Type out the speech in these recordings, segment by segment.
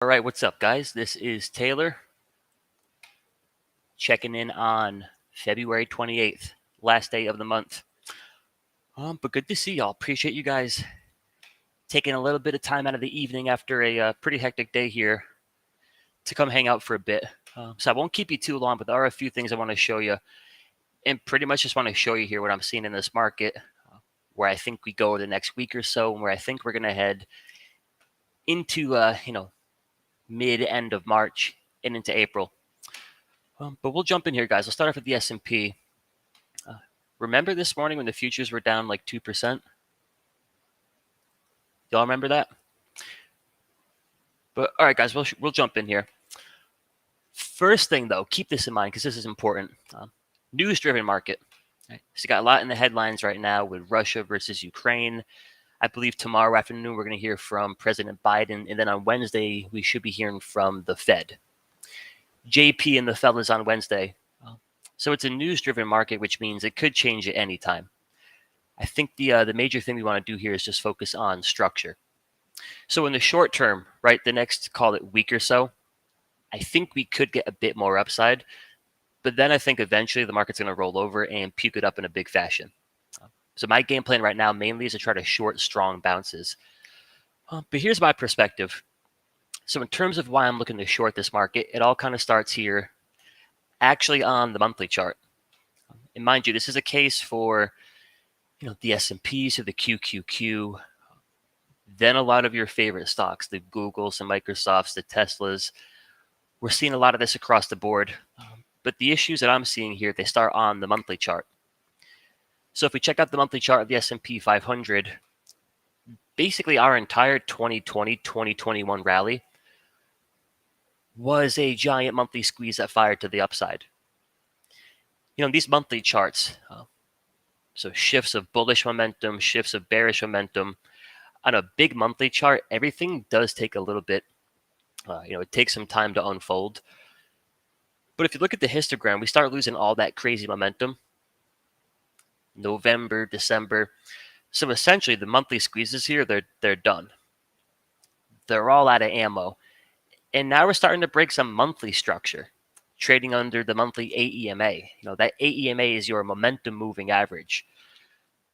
All right, what's up, guys? This is Taylor checking in on February 28th, last day of the month. But good to see y'all. Appreciate you guys taking a little bit of time out of the evening after a pretty hectic day here to come hang out for a bit. So I won't keep you too long, but there are a few things I want to show you, and pretty much just want to show you here what I'm seeing in this market, where I think we go the next week or so, and where I think we're going to head into mid-end of March and into April. But we'll jump in here, guys. I'll start off with the S&P. Remember this morning when the futures were down like 2%? Y'all remember that? But all right, guys, we'll jump in here. First thing, though, keep this in mind because this is important. News-driven market. Right? So you got a lot in the headlines right now with Russia versus Ukraine. I believe tomorrow afternoon we're going to hear from President Biden, and then on Wednesday we should be hearing from the Fed. JP and the fellas on Wednesday. So it's a news-driven market, which means it could change at any time. I think the major thing we want to do here is just focus on structure. So in the short term, right, the next, call it week or so, I think we could get a bit more upside. But then I think eventually the market's going to roll over and puke it up in a big fashion. So my game plan right now mainly is to try to short strong bounces. But here's my perspective. So in terms of why I'm looking to short this market, it all kind of starts here, actually on the monthly chart. And mind you, this is a case for the S&P, so the QQQ, then a lot of your favorite stocks, the Googles, the Microsofts, the Teslas. We're seeing a lot of this across the board. But the issues that I'm seeing here, they start on the monthly chart. So if we check out the monthly chart of the S&P 500, basically our entire 2020, 2021 rally was a giant monthly squeeze that fired to the upside. These monthly charts, so shifts of bullish momentum, shifts of bearish momentum. On a big monthly chart, everything does take a little bit, it takes some time to unfold. But if you look at the histogram, we start losing all that crazy momentum. November, December. So essentially the monthly squeezes here, they're done. They're all out of ammo. And now we're starting to break some monthly structure, trading under the monthly AEMA. That AEMA is your momentum moving average.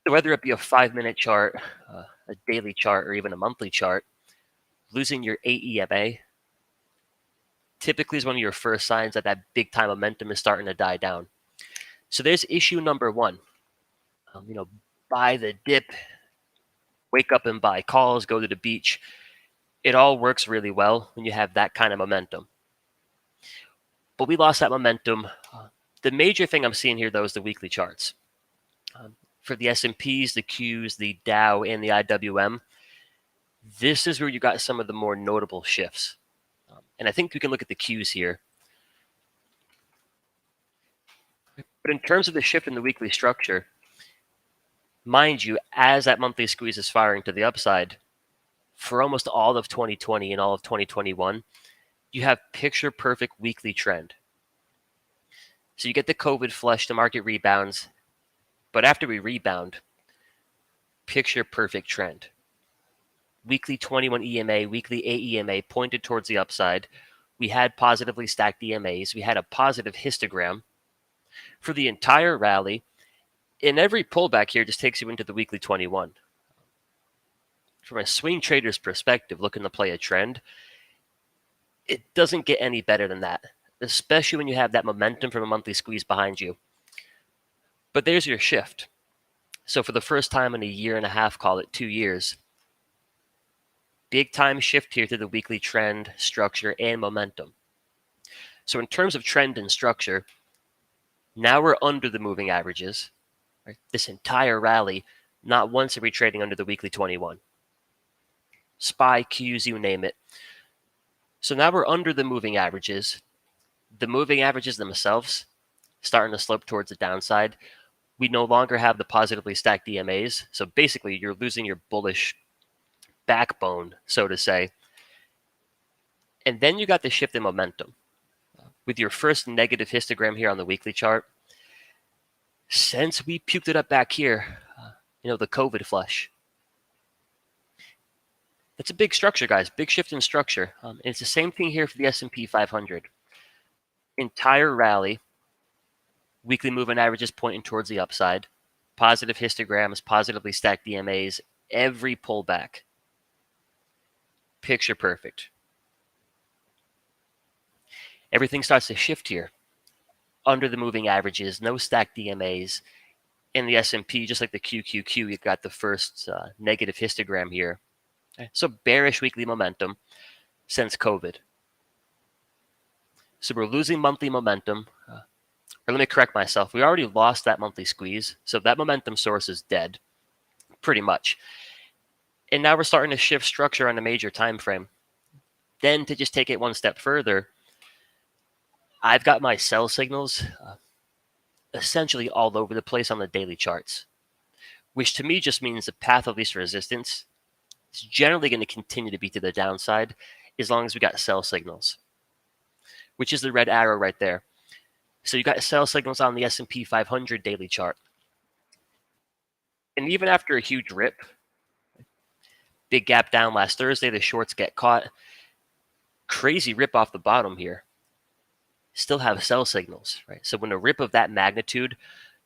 So whether it be a 5-minute chart, a daily chart, or even a monthly chart, losing your AEMA typically is one of your first signs that big time momentum is starting to die down. So there's issue number one. Buy the dip, wake up and buy calls, go to the beach. It all works really well when you have that kind of momentum. But we lost that momentum. The major thing I'm seeing here, though, is the weekly charts. For the S&Ps, the Qs, the Dow, and the IWM, this is where you got some of the more notable shifts. And I think we can look at the Qs here. But in terms of the shift in the weekly structure, mind you, as that monthly squeeze is firing to the upside, for almost all of 2020 and all of 2021, you have picture perfect weekly trend. So you get the COVID flush, the market rebounds, but after we rebound, picture perfect trend. Weekly 21 EMA, weekly AEMA pointed towards the upside. We had positively stacked EMAs. We had a positive histogram for the entire rally. And every pullback here just takes you into the weekly 21. From a swing trader's perspective, looking to play a trend, it doesn't get any better than that, especially when you have that momentum from a monthly squeeze behind you. But there's your shift. So for the first time in a year and a half, call it 2 years, big time shift here to the weekly trend, structure, and momentum. So in terms of trend and structure, now we're under the moving averages. Right? This entire rally, not once are we trading under the weekly 21. SPY, Qs, you name it. So now we're under the moving averages. The moving averages themselves starting to slope towards the downside. We no longer have the positively stacked EMAs. So basically, you're losing your bullish backbone, so to say. And then you got the shift in momentum. With your first negative histogram here on the weekly chart, since we puked it up back here, the COVID flush, That's a big structure, guys. Big shift in structure. And it's the same thing here for the S&P 500. Entire rally, weekly moving averages pointing towards the upside, positive histograms, positively stacked DMAs, every pullback. Picture perfect. Everything starts to shift here. Under the moving averages, no stacked DMAs. In the S&P, just like the QQQ, you've got the first negative histogram here. So bearish weekly momentum since COVID. So we're losing monthly momentum. Or let me correct myself. We already lost that monthly squeeze. So that momentum source is dead, pretty much. And now we're starting to shift structure on a major time frame. Then to just take it one step further, I've got my sell signals essentially all over the place on the daily charts, which to me just means the path of least resistance is generally going to continue to be to the downside as long as we got sell signals, which is the red arrow right there. So you got sell signals on the S&P 500 daily chart. And even after a huge rip, big gap down last Thursday, the shorts get caught. Crazy rip off the bottom here. Still have sell signals, right? So when a rip of that magnitude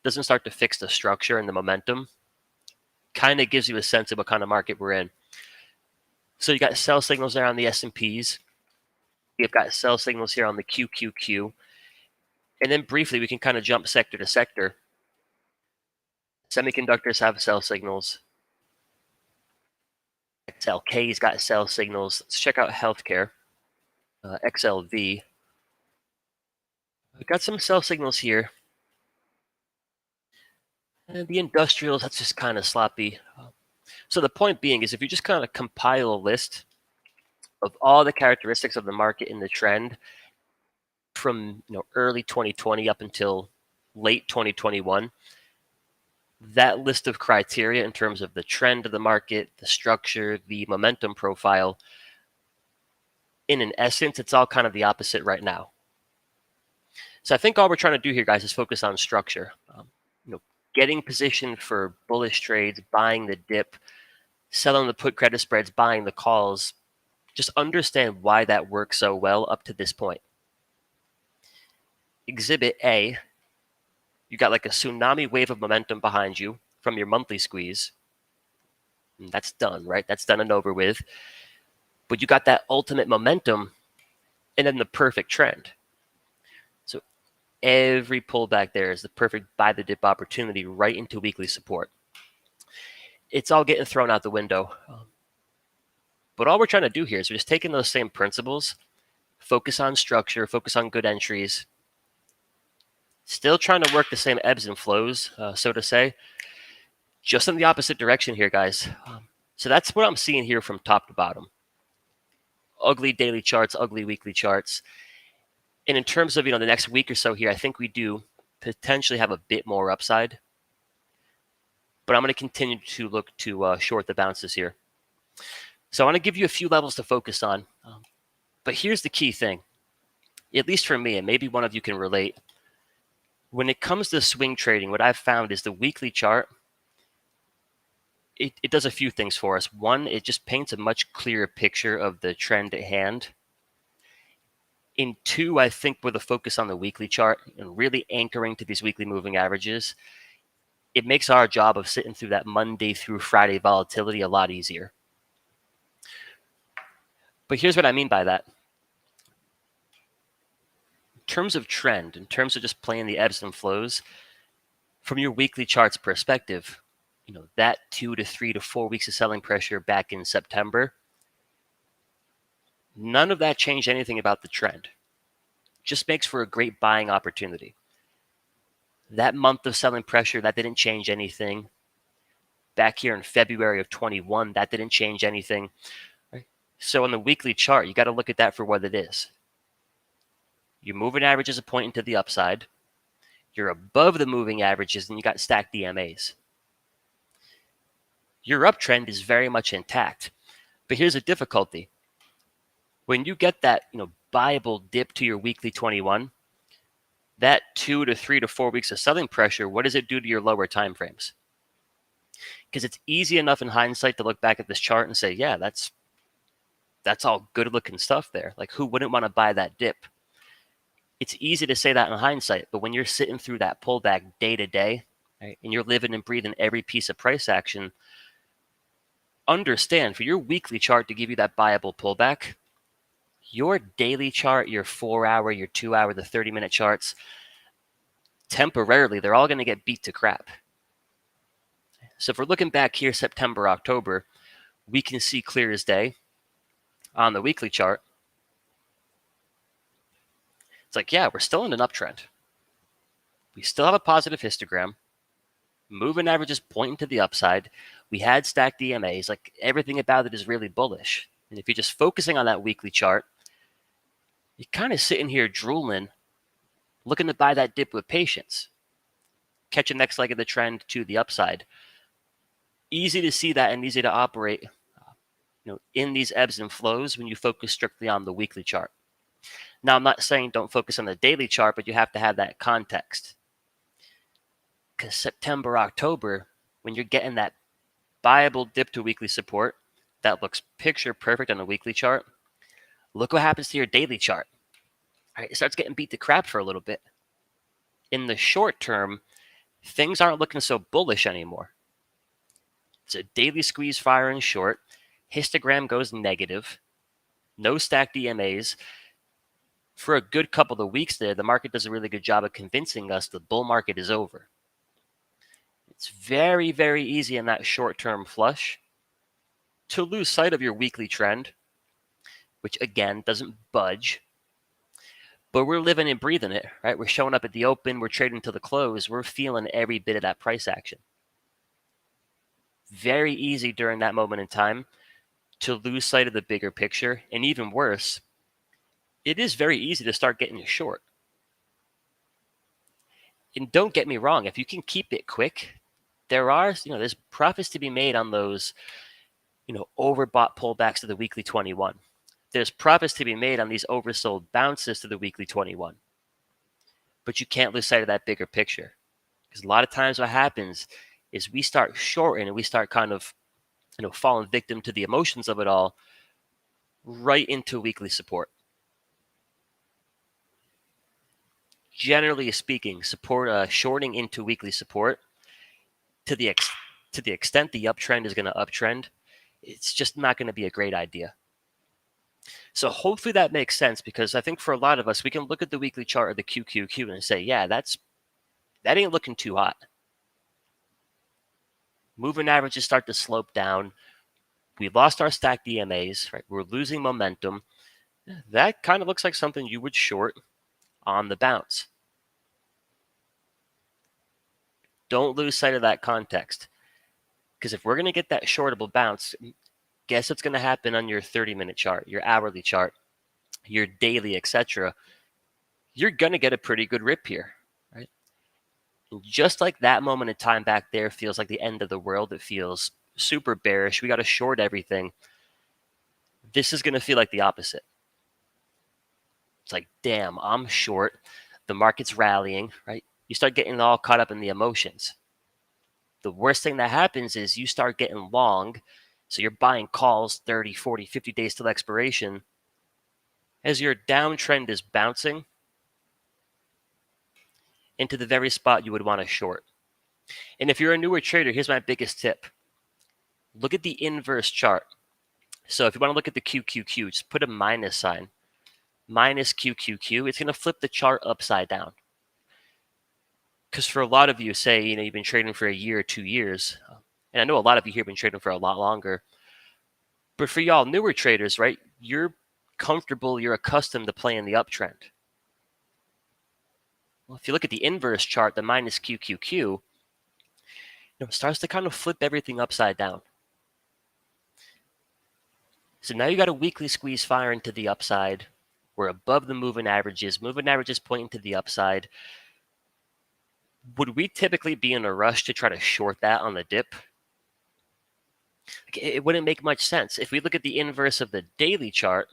doesn't start to fix the structure and the momentum, kind of gives you a sense of what kind of market we're in. So you got sell signals there on the S&Ps. You've got sell signals here on the QQQ. And then briefly, we can kind of jump sector to sector. Semiconductors have sell signals. XLK's got sell signals. Let's check out healthcare. XLV. We've got some sell signals here. And the industrials, that's just kind of sloppy. So the point being is if you just kind of compile a list of all the characteristics of the market in the trend from early 2020 up until late 2021, that list of criteria in terms of the trend of the market, the structure, the momentum profile, in an essence, it's all kind of the opposite right now. So I think all we're trying to do here, guys, is focus on structure. Getting positioned for bullish trades, buying the dip, selling the put credit spreads, buying the calls. Just understand why that works so well up to this point. Exhibit A, you got like a tsunami wave of momentum behind you from your monthly squeeze. And that's done, right? That's done and over with. But you got that ultimate momentum and then the perfect trend. So every pullback there is the perfect buy the dip opportunity right into weekly support. It's all getting thrown out the window. But all we're trying to do here is we're just taking those same principles, focus on structure, focus on good entries, still trying to work the same ebbs and flows, so to say, just in the opposite direction here, guys. So that's what I'm seeing here from top to bottom. Ugly daily charts, ugly weekly charts. And in terms of the next week or so here, I think we do potentially have a bit more upside. But I'm going to continue to look to short the bounces here. So I want to give you a few levels to focus on. But here's the key thing, at least for me, and maybe one of you can relate. When it comes to swing trading, what I've found is the weekly chart, it does a few things for us. One, it just paints a much clearer picture of the trend at hand. And two, I think with a focus on the weekly chart and really anchoring to these weekly moving averages, it makes our job of sitting through that Monday through Friday volatility a lot easier. But here's what I mean by that. In terms of trend, in terms of just playing the ebbs and flows, from your weekly charts perspective, that 2 to 3 to 4 weeks of selling pressure back in September, none of that changed anything about the trend. Just makes for a great buying opportunity. That month of selling pressure, that didn't change anything. Back here in February of 21, that didn't change anything. Right? So on the weekly chart, you got to look at that for what it is. Your moving averages are pointing to the upside. You're above the moving averages, and you got stacked DMAs. Your uptrend is very much intact. But here's a difficulty. When you get that, buyable dip to your weekly 21, that 2 to 3 to 4 weeks of selling pressure, what does it do to your lower time frames? Because it's easy enough in hindsight to look back at this chart and say, yeah, that's That's all good looking stuff there. Like, who wouldn't want to buy that dip? It's easy to say that in hindsight, but when you're sitting through that pullback day to day, right, and you're living and breathing every piece of price action, understand for your weekly chart to give you that buyable pullback, your daily chart, your 4-hour, your 2-hour, the 30-minute charts, temporarily, they're all going to get beat to crap. So if we're looking back here, September, October, we can see clear as day on the weekly chart. It's like, yeah, we're still in an uptrend. We still have a positive histogram. Moving averages pointing to the upside. We had stacked EMAs. Like, everything about it is really bullish. And if you're just focusing on that weekly chart, you're kind of sitting here drooling, looking to buy that dip with patience. Catch a next leg of the trend to the upside. Easy to see that and easy to operate in these ebbs and flows when you focus strictly on the weekly chart. Now, I'm not saying don't focus on the daily chart, but you have to have that context. Because September, October, when you're getting that buyable dip to weekly support that looks picture perfect on the weekly chart, look what happens to your daily chart. All right, it starts getting beat to crap for a little bit. In the short term, things aren't looking so bullish anymore. It's a daily squeeze firing short. Histogram goes negative. No stacked EMAs. For a good couple of weeks there, the market does a really good job of convincing us the bull market is over. It's very, very easy in that short-term flush to lose sight of your weekly trend, which again doesn't budge. But we're living and breathing it, right? We're showing up at the open, we're trading to the close, we're feeling every bit of that price action. Very easy during that moment in time to lose sight of the bigger picture, and even worse, it is very easy to start getting short. And don't get me wrong, if you can keep it quick, there's profits to be made on those, overbought pullbacks to the weekly 21. There's profits to be made on these oversold bounces to the weekly 21. But you can't lose sight of that bigger picture. Because a lot of times what happens is we start shorting and we start kind of, falling victim to the emotions of it all right into weekly support. Generally speaking, shorting into weekly support to the extent the uptrend is going to uptrend, it's just not going to be a great idea. So hopefully that makes sense, because I think for a lot of us, we can look at the weekly chart or the QQQ and say, yeah, that ain't looking too hot. Moving averages start to slope down. We lost our stacked EMAs, right? We're losing momentum. That kind of looks like something you would short on the bounce. Don't lose sight of that context. Because if we're going to get that shortable bounce, guess what's going to happen on your 30-minute chart, your hourly chart, your daily, etc. You're going to get a pretty good rip here, right? And just like that moment in time back there feels like the end of the world, it feels super bearish, we got to short everything. This is going to feel like the opposite. It's like, damn, I'm short. The market's rallying, right? You start getting all caught up in the emotions. The worst thing that happens is you start getting long. So you're buying calls 30, 40, 50 days till expiration. As your downtrend is bouncing into the very spot you would want to short. And if you're a newer trader, here's my biggest tip. Look at the inverse chart. So if you want to look at the QQQ, just put a minus sign. Minus QQQ, it's going to flip the chart upside down. Because for a lot of you, say, you've been trading for a year or 2 years, and I know a lot of you here have been trading for a lot longer, but for y'all newer traders, right, you're comfortable, you're accustomed to playing the uptrend. Well, if you look at the inverse chart, the minus QQQ, it starts to kind of flip everything upside down. So now you got a weekly squeeze firing to the upside. We're above the moving averages pointing to the upside. Would we typically be in a rush to try to short that on the dip? It wouldn't make much sense. If we look at the inverse of the daily chart,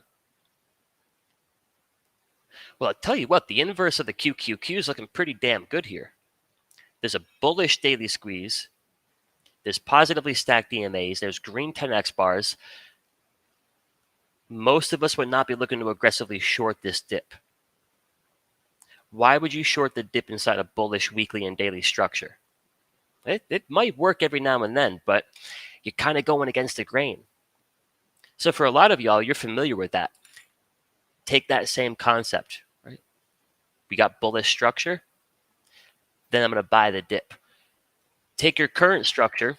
well, I'll tell you what, the inverse of the QQQ is looking pretty damn good here. There's a bullish daily squeeze. There's positively stacked EMAs. There's green 10x bars. most of us would not be looking to aggressively short this dip. Why would you short the dip inside a bullish weekly and daily structure? It might work every now and then, but you're kind of going against the grain. So for a lot of y'all, you're familiar with that. Take that same concept, right? We got bullish structure, then I'm going to buy the dip. Take your current structure,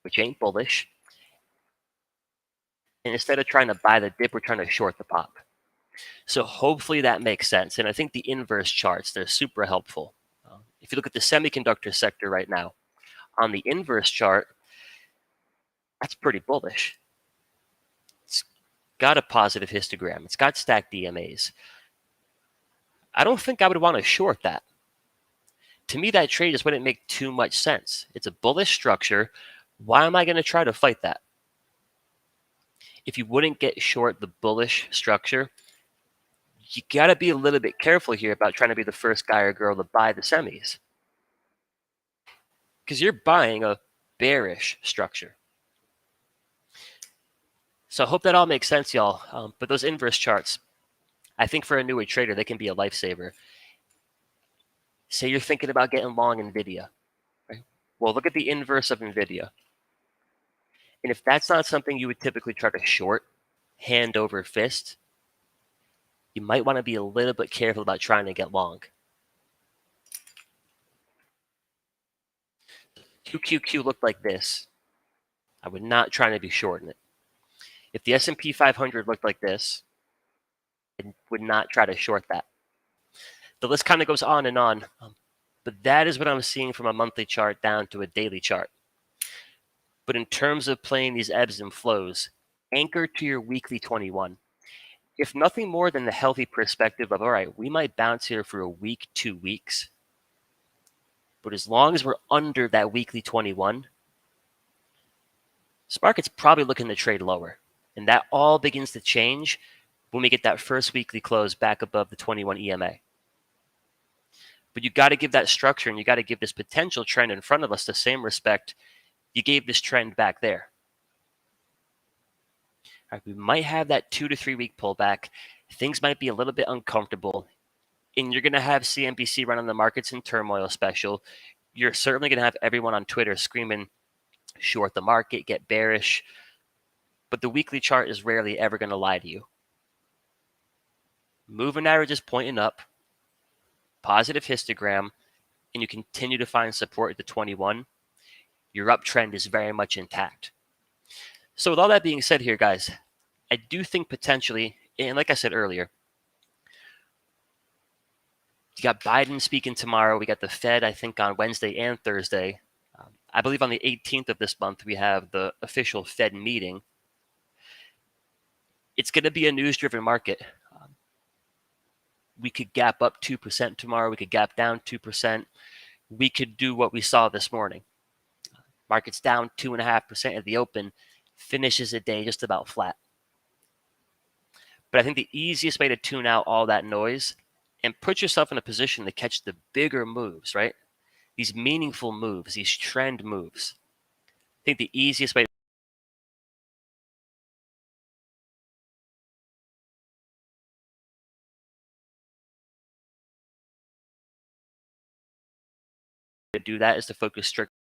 which ain't bullish, and instead of trying to buy the dip, we're trying to short the pop. So hopefully that makes sense. And I think the inverse charts, they're super helpful. If you look at the semiconductor sector right now, on the inverse chart, that's pretty bullish. It's got a positive histogram. It's got stacked DMAs. I don't think I would want to short that. To me, that trade just wouldn't make too much sense. It's a bullish structure. Why am I going to try to fight that? If you wouldn't get short the bullish structure, you got to be a little bit careful here about trying to be the first guy or girl to buy the semis. Because you're buying a bearish structure. So I hope that all makes sense, y'all. But those inverse charts, I think for a newer trader, they can be a lifesaver. Say you're thinking about getting long Nvidia. Right? Well, look at the inverse of Nvidia. And if that's not something you would typically try to short, hand over fist, you might want to be a little bit careful about trying to get long. QQQ looked like this. I would not try to be shorting it. If the S&P 500 looked like this, I would not try to short that. The list kind of goes on and on, but that is what I'm seeing from a monthly chart down to a daily chart. But in terms of playing these ebbs and flows, anchor to your weekly 21. If nothing more than the healthy perspective of, all right, we might bounce here for a week, 2 weeks, but as long as we're under that weekly 21, this market's probably looking to trade lower. And that all begins to change when we get that first weekly close back above the 21 EMA. But you got to give that structure and you got to give this potential trend in front of us the same respect you gave this trend back there. All right, we might have that 2 to 3 week pullback. Things might be a little bit uncomfortable. And you're going to have CNBC running the markets in turmoil special. You're certainly going to have everyone on Twitter screaming, short the market, get bearish. But the weekly chart is rarely ever going to lie to you. Moving average is pointing up, positive histogram, and you continue to find support at the 21, your uptrend is very much intact. So with all that being said here, guys, I do think potentially, and like I said earlier, you got Biden speaking tomorrow. We got the Fed, I think, on Wednesday and Thursday. I believe on the 18th of this month, we have the official Fed meeting. It's going to be a news-driven market. We could gap up 2% tomorrow. We could gap down 2%. We could do what we saw this morning. Market's down 2.5% at the open, finishes the day just about flat. But I think the easiest way to tune out all that noise and put yourself in a position to catch the bigger moves, right? These meaningful moves, these trend moves. I think the easiest way to do that is to focus strictly.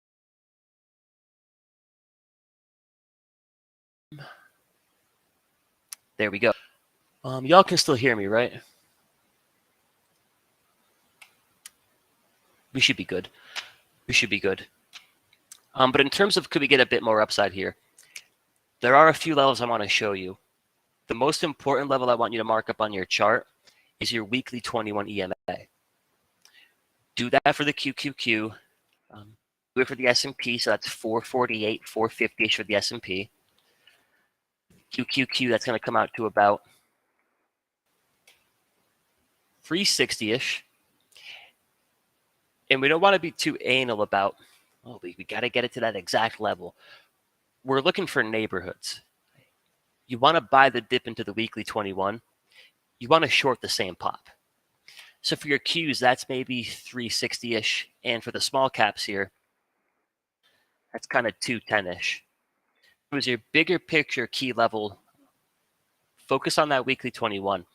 There we go. Y'all can still hear me, right? We should be good. We should be good. But in terms of could we get a bit more upside here, there are a few levels I want to show you. The most important level I want you to mark up on your chart is your weekly 21 EMA. Do that for the QQQ. Do it for the S&P, so that's 448, 450-ish for the S&P. QQQ, that's going to come out to about 360-ish. And we don't want to be too anal about, oh, we got to get it to that exact level. We're looking for neighborhoods. You want to buy the dip into the weekly 21. You want to short the same pop. So for your Qs, that's maybe 360-ish. And for the small caps here, that's kind of 210-ish. It was your bigger picture key level Focus on that weekly 21.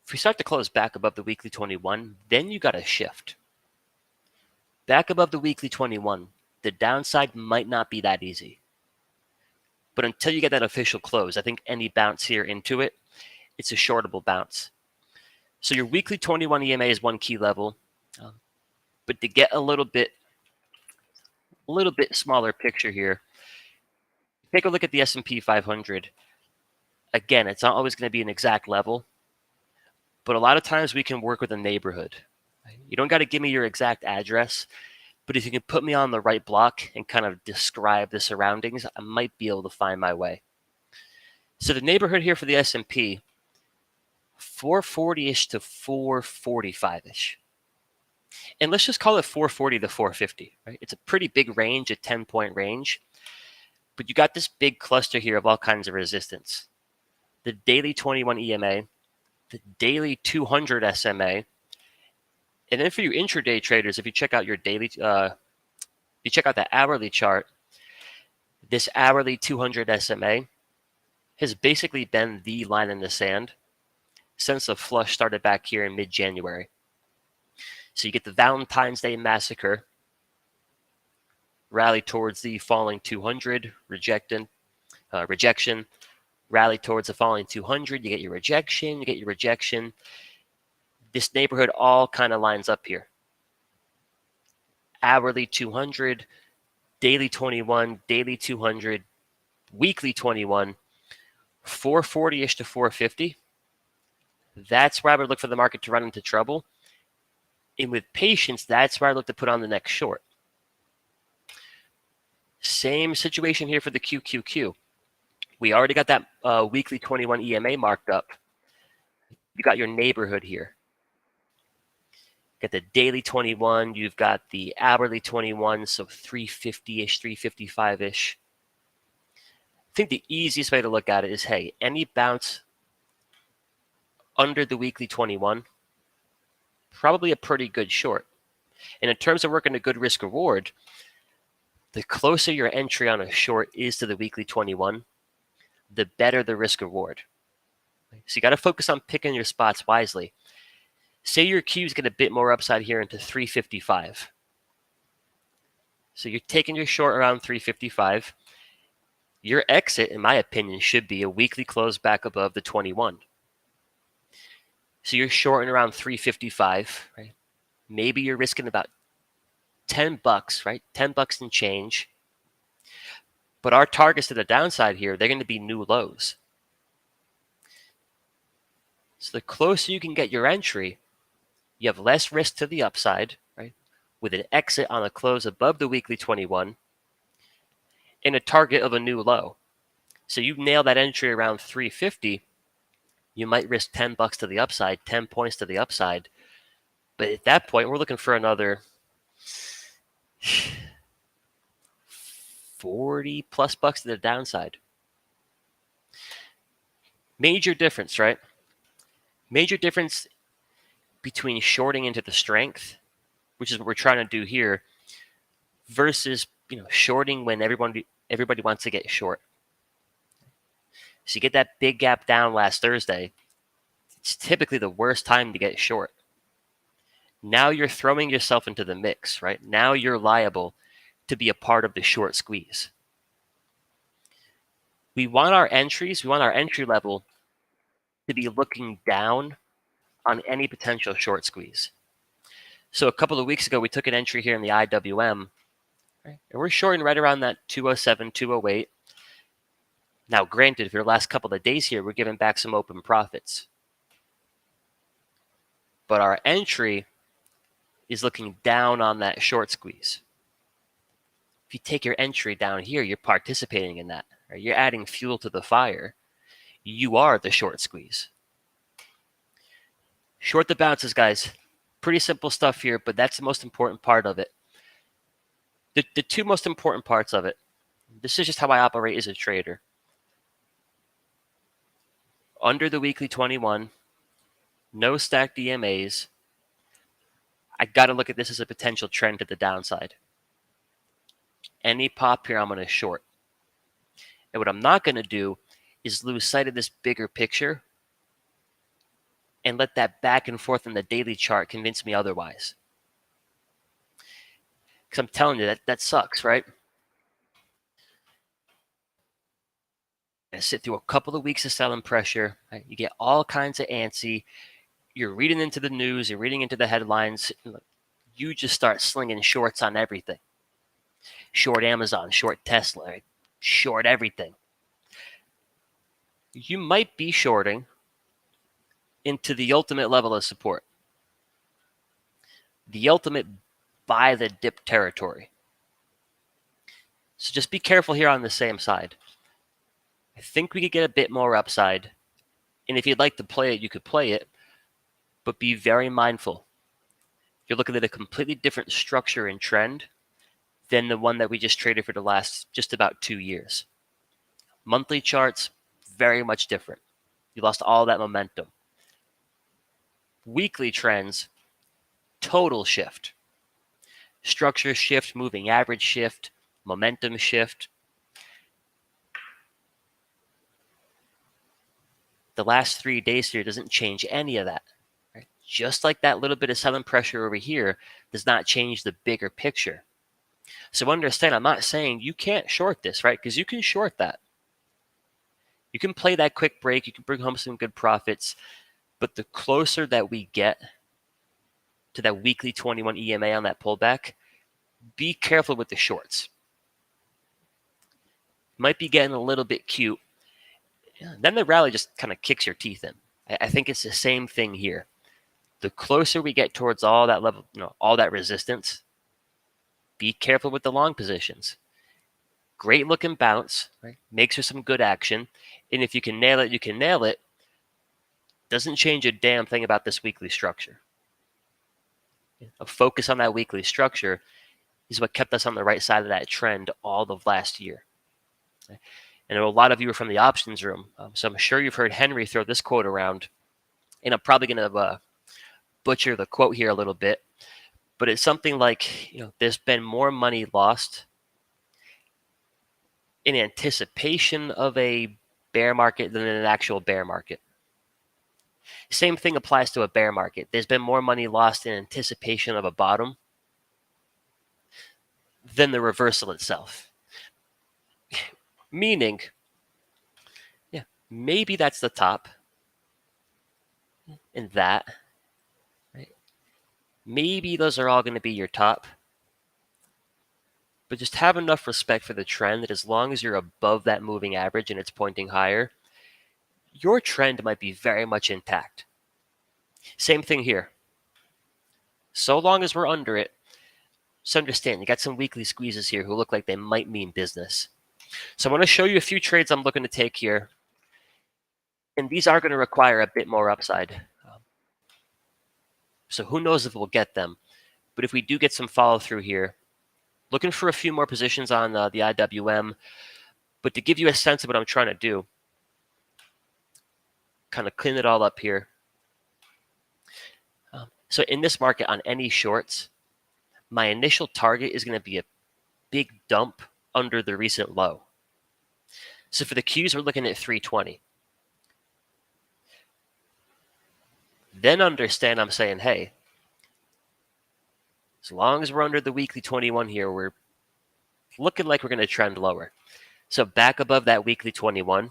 If we start to close back above the weekly 21, then you got to shift. Back above the weekly 21, the downside might not be that easy. But until you get that official close, I think any bounce here into it, it's a shortable bounce. So your weekly 21 EMA is one key level. But to get a little bit smaller picture here, take a look at the S&P 500. Again, it's not always going to be an exact level, but a lot of times we can work with a neighborhood. You don't got to give me your exact address, but if you can put me on the right block and kind of describe the surroundings, I might be able to find my way. So the neighborhood here for the S&P, 440-ish to 445-ish. And let's just call it 440 to 450, right? It's a pretty big range, a 10-point range. But you got this big cluster here of all kinds of resistance. The daily 21 EMA, the daily 200 SMA, and then for you intraday traders, if you check out your daily, you check out that hourly chart, this hourly 200 SMA has basically been the line in the sand since the flush started back here in mid-January. So you get the Valentine's Day massacre, rally towards the falling 200, rejection, rally towards the falling 200, you get your rejection. This neighborhood all kind of lines up here. Hourly 200, daily 21, daily 200, weekly 21, 440-ish to 450. That's where I would look for the market to run into trouble. And with patience, that's where I look to put on the next short. Same situation here for the QQQ. We already got that weekly 21 EMA marked up. You got your neighborhood here. Got the daily 21. You've got the hourly 21, so 350-ish, 355-ish. I think the easiest way to look at it is, hey, any bounce under the weekly 21, probably a pretty good short. And in terms of working a good risk reward, the closer your entry on a short is to the weekly 21, the better the risk reward. So you got to focus on picking your spots wisely. Say your Qs get a bit more upside here into 355. So you're taking your short around 355. Your exit, in my opinion, should be a weekly close back above the 21. So you're shorting around 355, right? Maybe you're risking about $10, right? $10 and change. But our targets to the downside here, they're going to be new lows. So the closer you can get your entry, you have less risk to the upside, right? With an exit on a close above the weekly 21 and a target of a new low. So you nail that entry around 350, you might risk $10 to the upside, 10 points to the upside. But at that point, we're looking for another 40 plus bucks to the downside. Major difference, right? Major difference between shorting into the strength, which is what we're trying to do here, versus shorting when everybody wants to get short. So you get that big gap down last Thursday. It's typically the worst time to get short. Now you're throwing yourself into the mix, right? Now you're liable to be a part of the short squeeze. We want our entries, we want our entry level to be looking down on any potential short squeeze. So a couple of weeks ago, we took an entry here in the IWM, right? And we're shorting right around that 207, 208. Now, granted, for the last couple of days here, we're giving back some open profits. But our entry is looking down on that short squeeze. If you take your entry down here, you're participating in that. Right? You're adding fuel to the fire. You are the short squeeze. Short the bounces, guys. Pretty simple stuff here, but that's the most important part of it. The two most important parts of it. This is just how I operate as a trader. Under the weekly 21, no stacked EMAs. I got to look at this as a potential trend to the downside. Any pop here, I'm going to short. And what I'm not going to do is lose sight of this bigger picture and let that back and forth in the daily chart convince me otherwise. Because I'm telling you, that sucks, right? I sit through a couple of weeks of selling pressure. Right? You get all kinds of antsy. You're reading into the news, you're reading into the headlines. You just start slinging shorts on everything. Short Amazon, short Tesla, right? Short everything. You might be shorting into the ultimate level of support, the ultimate buy the dip territory. So just be careful here on the same side. I think we could get a bit more upside. And if you'd like to play it, you could play it, but be very mindful. You're looking at a completely different structure and trend than the one that we just traded for the last just about 2 years. Monthly charts, very much different. You lost all that momentum. Weekly trends, total shift. Structure shift, moving average shift, momentum shift. The last 3 days here doesn't change any of that. Right? Just like that little bit of selling pressure over here does not change the bigger picture. So understand, I'm not saying you can't short this, right? Because you can short that. You can play that quick break. You can bring home some good profits. But the closer that we get to that weekly 21 EMA on that pullback, be careful with the shorts. Might be getting a little bit cute. Then the rally just kind of kicks your teeth in. I think it's the same thing here. The closer we get towards all that level, all that resistance, be careful with the long positions. Great looking bounce, right? Makes for some good action. And if you can nail it, you can nail it. Doesn't change a damn thing about this weekly structure. A focus on that weekly structure is what kept us on the right side of that trend all of last year. And a lot of you are from the options room, so I'm sure you've heard Henry throw this quote around, and I'm probably going to butcher the quote here a little bit, but it's something like, there's been more money lost in anticipation of a bear market than in an actual bear market. Same thing applies to a bear market. There's been more money lost in anticipation of a bottom than the reversal itself. Meaning, maybe that's the top, and that, right? Maybe those are all going to be your top. But just have enough respect for the trend that as long as you're above that moving average and it's pointing higher, your trend might be very much intact. Same thing here. So long as we're under it, just understand you got some weekly squeezes here who look like they might mean business. So I want to show you a few trades I'm looking to take here. And these are going to require a bit more upside. So who knows if we'll get them. But if we do get some follow through here, looking for a few more positions on the IWM. But to give you a sense of what I'm trying to do, kind of clean it all up here. So in this market on any shorts, my initial target is going to be a big dump under the recent low. So for the Qs, we're looking at 320. Then understand I'm saying, hey, as long as we're under the weekly 21 here, we're looking like we're going to trend lower. So back above that weekly 21.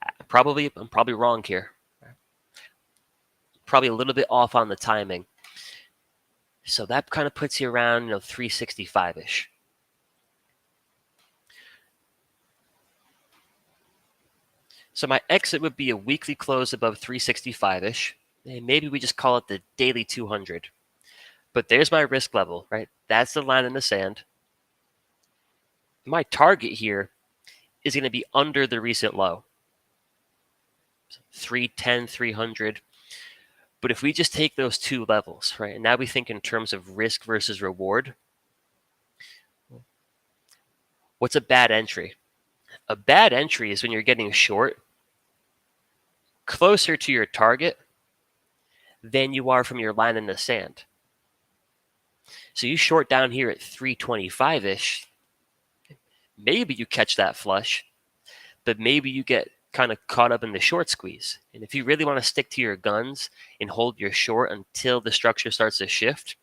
I'm probably wrong here. Probably a little bit off on the timing. So that kind of puts you around 365-ish. So my exit would be a weekly close above 365-ish. And maybe we just call it the daily 200. But there's my risk level, right? That's the line in the sand. My target here is going to be under the recent low. 310, 300. But if we just take those two levels, right, and now we think in terms of risk versus reward, what's a bad entry? A bad entry is when you're getting short closer to your target than you are from your line in the sand. So you short down here at 325-ish, maybe you catch that flush, but maybe you get kind of caught up in the short squeeze. And if you really want to stick to your guns and hold your short until the structure starts to shift,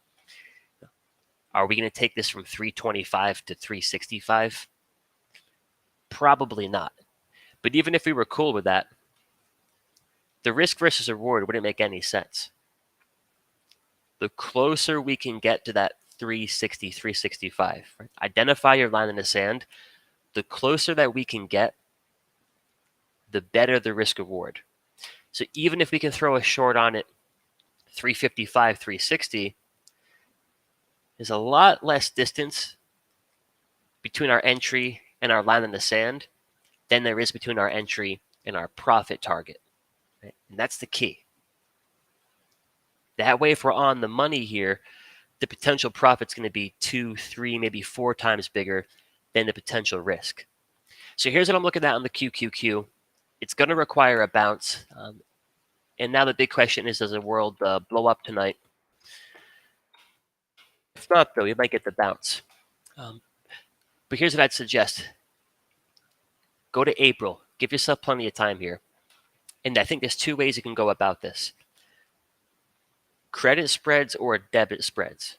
are we going to take this from 325 to 365? Probably not. But even if we were cool with that, the risk versus reward wouldn't make any sense. The closer we can get to that 360, 365, right? Identify your line in the sand. The closer that we can get, the better the risk reward. So even if we can throw a short on it 355, 360, there's a lot less distance between our entry and our line in the sand than there is between our entry and our profit target. Right? And that's the key. That way, if we're on the money here, the potential profit's going to be 2, 3, maybe 4 times bigger than the potential risk. So here's what I'm looking at on the QQQ. It's going to require a bounce. And now the big question is, does the world blow up tonight? If not, though, you might get the bounce. But here's what I'd suggest. Go to April. Give yourself plenty of time here. And I think there's 2 ways you can go about this. Credit spreads or debit spreads.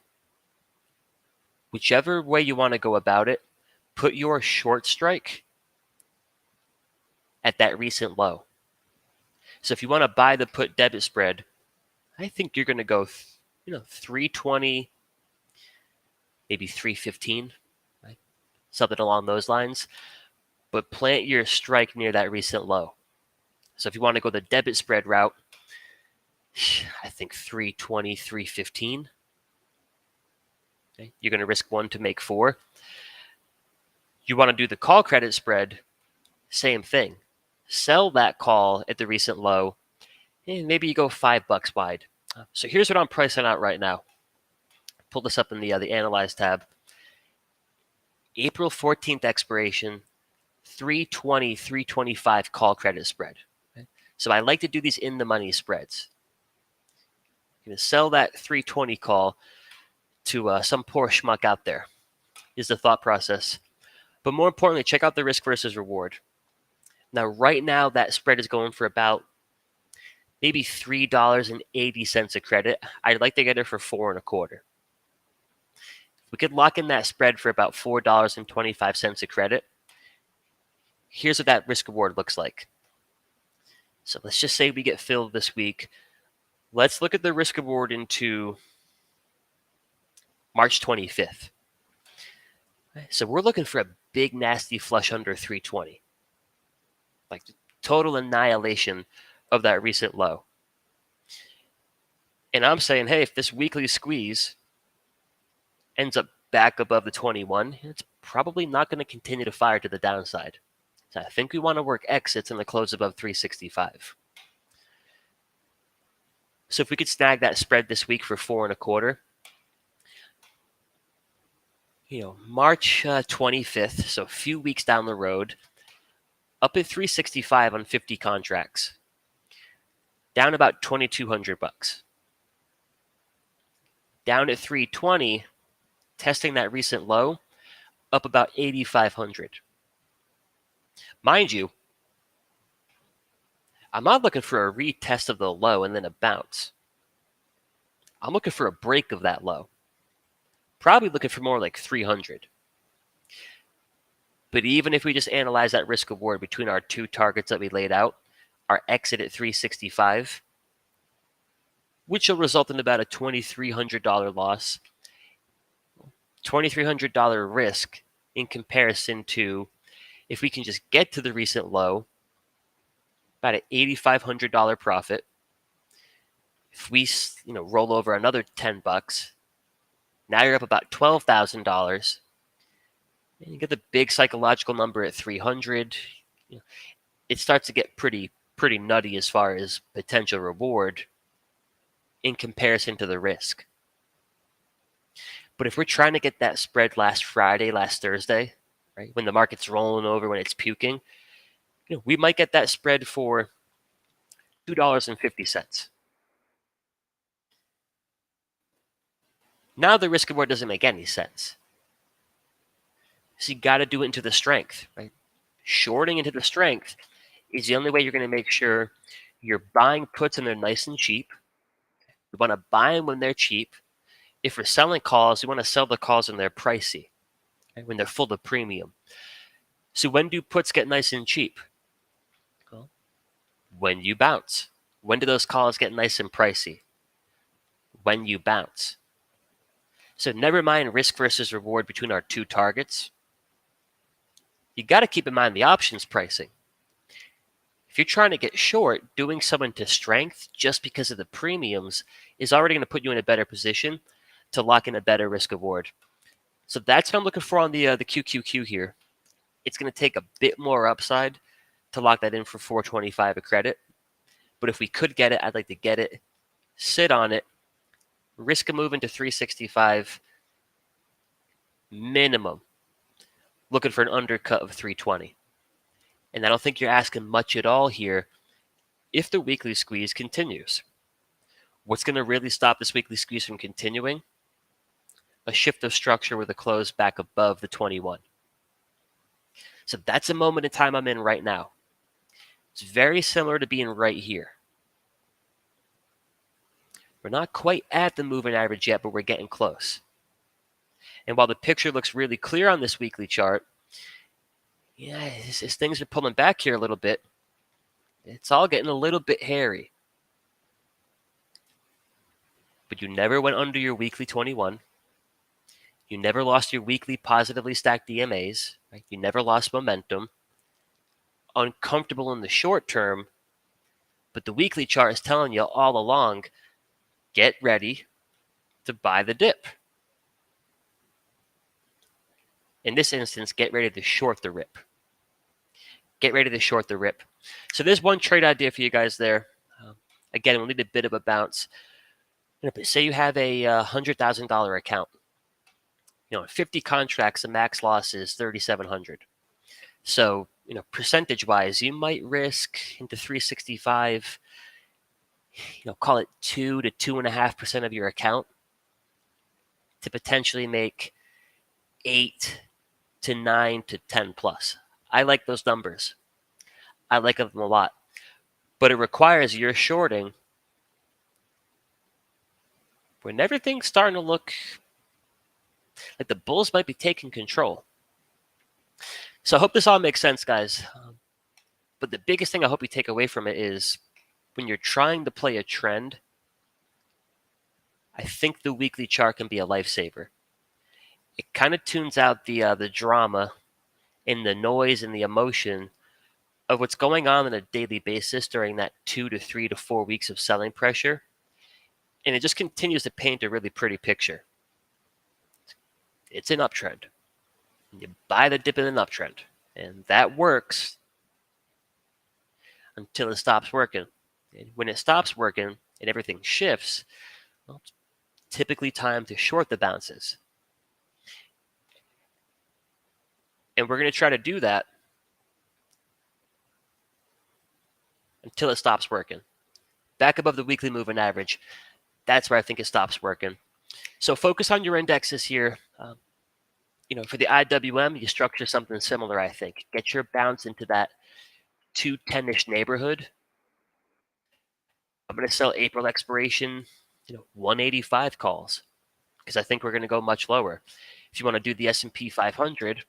Whichever way you want to go about it, put your short strike at that recent low. So if you want to buy the put debit spread, I think you're going to go 320, maybe 315, right? Something along those lines. But plant your strike near that recent low. So if you want to go the debit spread route, I think 320, 315. Okay? You're going to risk 1 to make 4. You want to do the call credit spread, same thing. Sell that call at the recent low, and maybe you go $5 wide. So here's what I'm pricing out right now. Pull this up in the Analyze tab. April 14th expiration, 320, 325 call credit spread. Okay? So I like to do these in the money spreads. You're going to sell that 320 call to some poor schmuck out there, is the thought process. But more importantly, check out the risk versus reward. Now, right now, that spread is going for about maybe $3.80 a credit. I'd like to get it for 4.25. We could lock in that spread for about $4.25 a credit. Here's what that risk reward looks like. So let's just say we get filled this week. Let's look at the risk reward into March 25th. So we're looking for a big, nasty flush under 320. Like total annihilation of that recent low. And I'm saying, hey, if this weekly squeeze ends up back above the 21, it's probably not going to continue to fire to the downside. So I think we want to work exits in the close above 365. So if we could snag that spread this week for 4.25, March 25th, so a few weeks down the road, up at 365 on 50 contracts, down about $2,200. Down at 320, testing that recent low, up about 8,500. Mind you, I'm not looking for a retest of the low and then a bounce. I'm looking for a break of that low. Probably looking for more like 300. But even if we just analyze that risk reward between our 2 targets that we laid out, our exit at 365, which will result in about a $2,300 loss, $2,300 risk in comparison to if we can just get to the recent low, about an $8,500 profit. If we roll over another $10, now you're up about $12,000. And you get the big psychological number at 300. It starts to get pretty nutty as far as potential reward in comparison to the risk. But if we're trying to get that spread last Friday, last Thursday, right, when the market's rolling over, when it's puking, we might get that spread for $2.50. Now the risk reward doesn't make any sense. So you got to do it into the strength, right? Shorting into the strength is the only way you're going to make sure you're buying puts and they're nice and cheap. You want to buy them when they're cheap. If we're selling calls, you want to sell the calls when they're pricey, right? When they're full of premium. So when do puts get nice and cheap? Well, when you bounce. When do those calls get nice and pricey? When you bounce. So never mind risk versus reward between our two targets. You got to keep in mind the options pricing. If you're trying to get short, doing so into strength just because of the premiums is already going to put you in a better position to lock in a better risk reward. So that's what I'm looking for on the QQQ here. It's going to take a bit more upside to lock that in for 425 a credit. But if we could get it, I'd like to get it, sit on it, risk a move into 365 minimum, looking for an undercut of 320. And I don't think you're asking much at all here if the weekly squeeze continues. What's going to really stop this weekly squeeze from continuing? A shift of structure with a close back above the 21. So that's a moment in time I'm in right now. It's very similar to being right here. We're not quite at the moving average yet, but we're getting close. And while the picture looks really clear on this weekly chart, as things are pulling back here a little bit, it's all getting a little bit hairy. But you never went under your weekly 21. You never lost your weekly positively stacked DMAs. Right? You never lost momentum. Uncomfortable in the short term, but the weekly chart is telling you all along, get ready to buy the dip. In this instance, get ready to short the rip. Get ready to short the rip. So there's one trade idea for you guys there. Again, we'll need a bit of a bounce. Say you have a $100,000 account. 50 contracts, the max loss is 3,700. So, percentage-wise, you might risk into 365, call it 2 to 2.5% of your account to potentially make 8 to 9 to 10 plus. I like those numbers. I like them a lot. But it requires you're shorting when everything's starting to look like the bulls might be taking control. So I hope this all makes sense, guys. But the biggest thing I hope you take away from it is when you're trying to play a trend, I think the weekly chart can be a lifesaver. It kind of tunes out the drama and the noise and the emotion of what's going on a daily basis during that 2 to 3 to 4 weeks of selling pressure. And it just continues to paint a really pretty picture. It's an uptrend. You buy the dip in an uptrend. And that works until it stops working. And when it stops working and everything shifts, well, it's typically time to short the bounces. And we're going to try to do that until it stops working. Back above the weekly moving average, that's where I think it stops working. So focus on your indexes here. For the IWM, you structure something similar, I think. Get your bounce into that 210-ish neighborhood. I'm going to sell April expiration, 185 calls, because I think we're going to go much lower. If you want to do the S&P 500,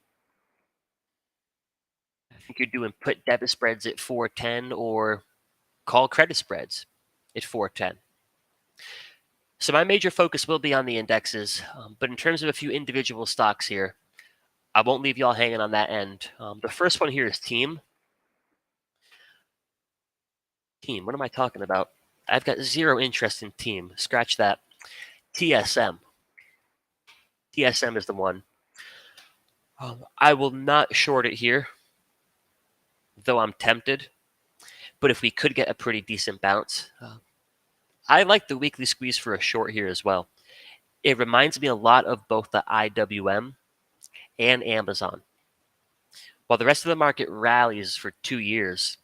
I think you're doing put debit spreads at 410 or call credit spreads at 410. So my major focus will be on the indexes, but in terms of a few individual stocks here, I won't leave y'all hanging on that end. The first one here is Team. Team, what am I talking about? I've got zero interest in Team. Scratch that. TSM. TSM is the one. I will not short it here, though I'm tempted. But if we could get a pretty decent bounce, I like the weekly squeeze for a short here as well. It reminds me a lot of both the IWM and Amazon. While the rest of the market rallies for 2 years,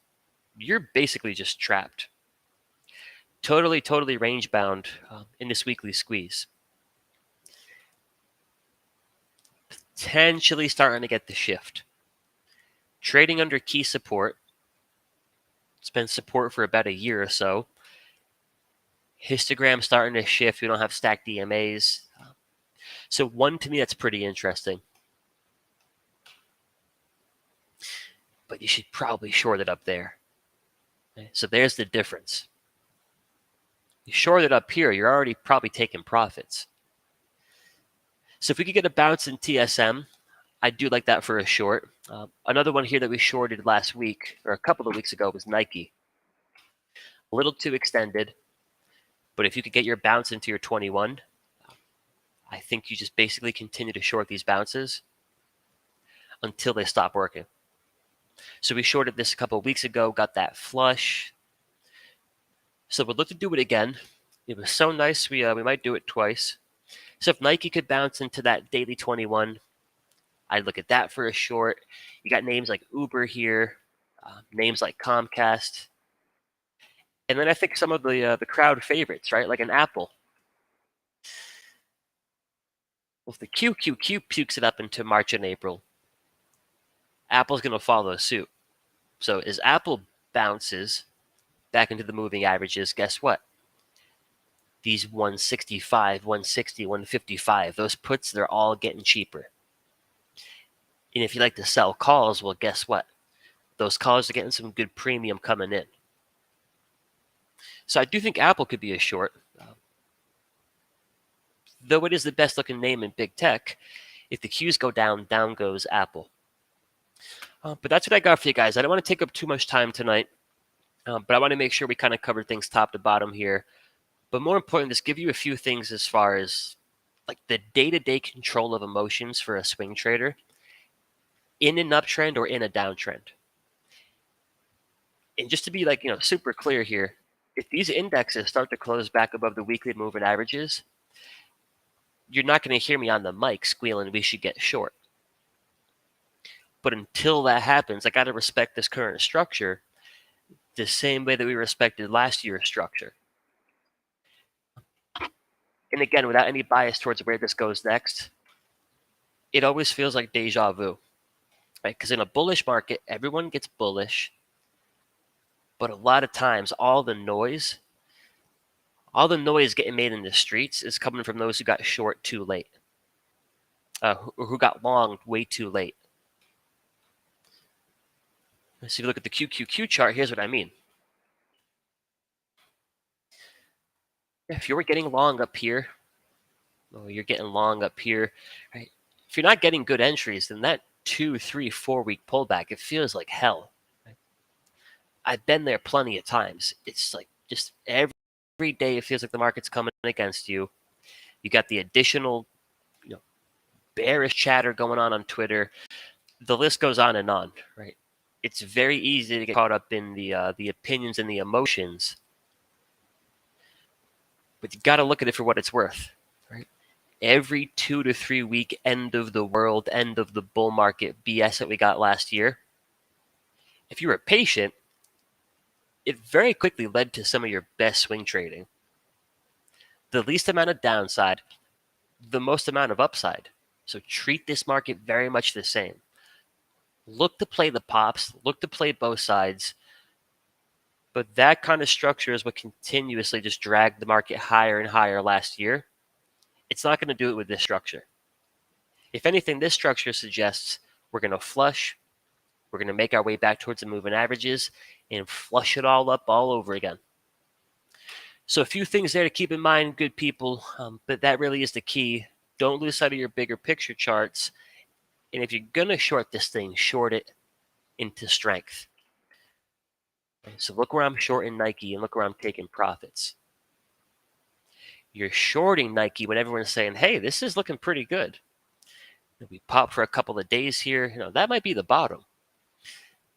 you're basically just trapped. Totally range bound in this weekly squeeze. Potentially starting to get the shift. trading under key support. It's been support for about a year or so. Histogram starting to shift. We don't have stacked DMAs. So one, to me, that's pretty interesting. But you should probably short it up there. Okay? So there's the difference. You short it up here, you're already probably taking profits. So if we could get a bounce in TSM, I do like that for a short. Another one here that we shorted last week, or a couple of weeks ago, was Nike. A little too extended, but if you could get your bounce into your 21, I think you just basically continue to short these bounces until they stop working. So we shorted this a couple of weeks ago, got that flush. So we'd look to do it again. It was so nice, we might do it twice. So if Nike could bounce into that daily 21, I'd look at that for a short. You got names like Uber here, names like Comcast. And then I think some of the crowd favorites, right? Like an Apple. Well, if the QQQ pukes it up into March and April, Apple's going to follow suit. So as Apple bounces back into the moving averages, guess what? These 165, 160, 155, those puts, they're all getting cheaper. And if you like to sell calls, well, guess what? Those calls are getting some good premium coming in. So I do think Apple could be a short. Though it is the best looking name in big tech, if the Qs go down, down goes Apple. But that's what I got for you guys. I don't want to take up too much time tonight, but I want to make sure we kind of cover things top to bottom here. But more important, just give you a few things as far as like the day-to-day control of emotions for a swing trader in an uptrend or in a downtrend. And just to be like, super clear here, if these indexes start to close back above the weekly moving averages, you're not going to hear me on the mic squealing we should get short. But until that happens, I got to respect this current structure the same way that we respected last year's structure. And again, without any bias towards where this goes next, it always feels like deja vu, right? Because in a bullish market, everyone gets bullish, but a lot of times all the noise getting made in the streets is coming from those who got short too late, who got long way too late. So if you look at the QQQ chart, here's what I mean. If you were getting long up here, or you're getting long up here, right? If you're not getting good entries, then that 2, 3, 4 week pullback, it feels like hell. Right? I've been there plenty of times. It's like just every day it feels like the market's coming against you. You got the additional, bearish chatter going on Twitter. The list goes on and on, right? It's very easy to get caught up in the opinions and the emotions, but you got to look at it for what it's worth, right? Every 2 to 3 week end of the world, end of the bull market BS that we got last year, if you were patient, it very quickly led to some of your best swing trading. The least amount of downside, the most amount of upside. So treat this market very much the same. Look to play the pops, look to play both sides. But that kind of structure is what continuously just dragged the market higher and higher last year. It's not going to do it with this structure. If anything, this structure suggests we're going to flush, we're going to make our way back towards the moving averages, and flush it all up all over again. So a few things there to keep in mind, good people, but that really is the key. Don't lose sight of your bigger picture charts. And if you're going to short this thing, short it into strength. Okay, so look where I'm shorting Nike and look where I'm taking profits. You're shorting Nike when everyone's saying, hey, this is looking pretty good. We pop for a couple of days here. That might be the bottom.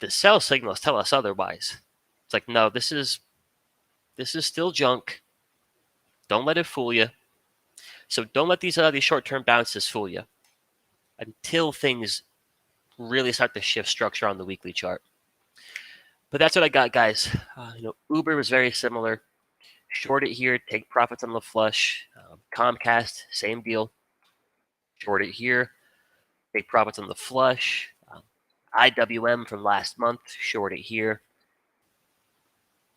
The sell signals tell us otherwise. It's like, no, this is still junk. Don't let it fool you. So don't let these short-term bounces fool you until things really start to shift structure on the weekly chart. But that's what I got, guys. Uber was very similar. Short it here, take profits on the flush. Comcast, same deal. Short it here, take profits on the flush. IWM from last month, short it here.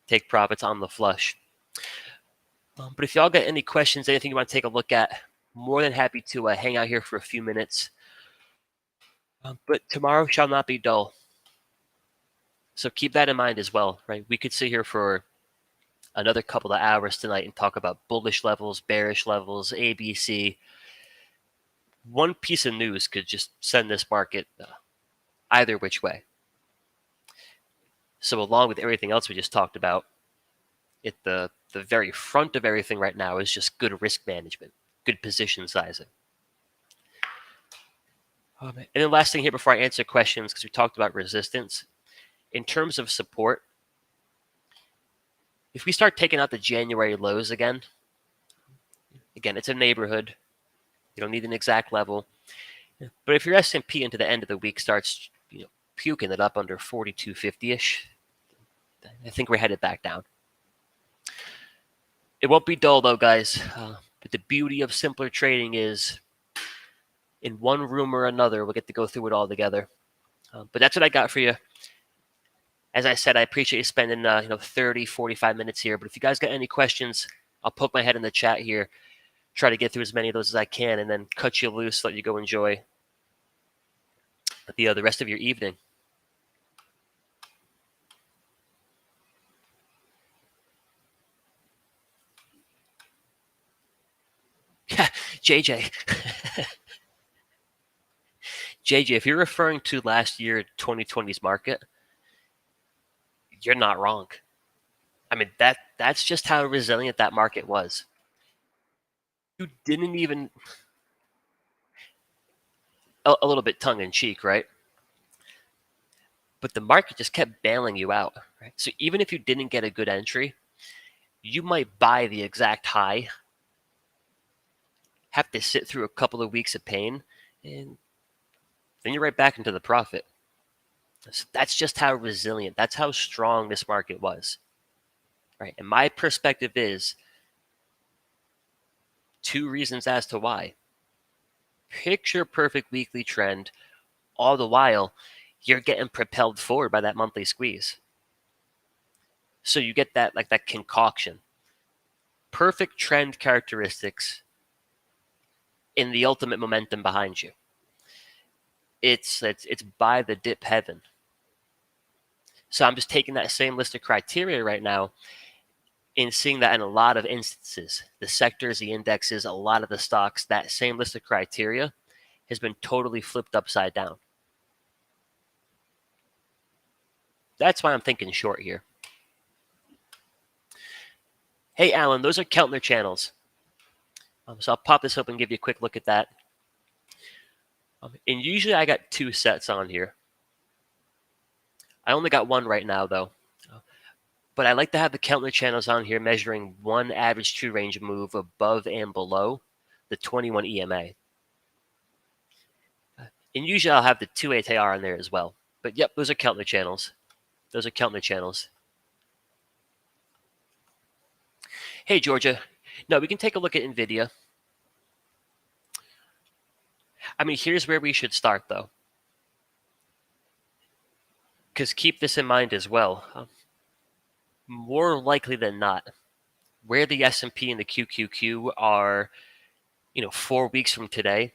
Take profits on the flush. But if y'all got any questions, anything you want to take a look at, more than happy to hang out here for a few minutes. But tomorrow shall not be dull. So keep that in mind as well, right? We could sit here for another couple of hours tonight and talk about bullish levels, bearish levels, ABC. One piece of news could just send this market either which way. So along with everything else we just talked about, at the very front of everything right now is just good risk management, good position sizing. And then last thing here before I answer questions, because we talked about resistance, in terms of support, if we start taking out the January lows again, it's a neighborhood. You don't need an exact level. But if your S&P into the end of the week starts puking it up under 4250-ish, I think we're headed back down. It won't be dull though, guys. But the beauty of simpler trading is in one room or another, we'll get to go through it all together. But that's what I got for you. As I said, I appreciate you spending 30, 45 minutes here. But if you guys got any questions, I'll poke my head in the chat here, try to get through as many of those as I can, and then cut you loose, let you go enjoy the rest of your evening. JJ. JJ, if you're referring to last year 2020's market, you're not wrong. I mean, that's just how resilient that market was. You didn't even a little bit tongue-in-cheek, right? But the market just kept bailing you out, right? So even if you didn't get a good entry, you might buy the exact high, have to sit through a couple of weeks of pain, and then you're right back into the profit. So that's just how resilient, that's how strong this market was, right? And my perspective is two reasons as to why. Picture perfect weekly trend, all the while you're getting propelled forward by that monthly squeeze. So you get that concoction. Perfect trend characteristics in the ultimate momentum behind you. It's by the dip heaven. So I'm just taking that same list of criteria right now and seeing that in a lot of instances, the sectors, the indexes, a lot of the stocks, that same list of criteria has been totally flipped upside down. That's why I'm thinking short here. Hey, Alan, those are Keltner channels. So I'll pop this up and give you a quick look at that. And usually I got two sets on here. I only got one right now, though. But I like to have the Keltner channels on here measuring one average true range move above and below the 21 EMA. And usually I'll have the 2 ATR on there as well. But yep, those are Keltner channels. Those are Keltner channels. Hey, Georgia. No, we can take a look at Nvidia. I mean, here's where we should start, though. Because keep this in mind as well. More likely than not, where the S&P and the QQQ are, 4 weeks from today,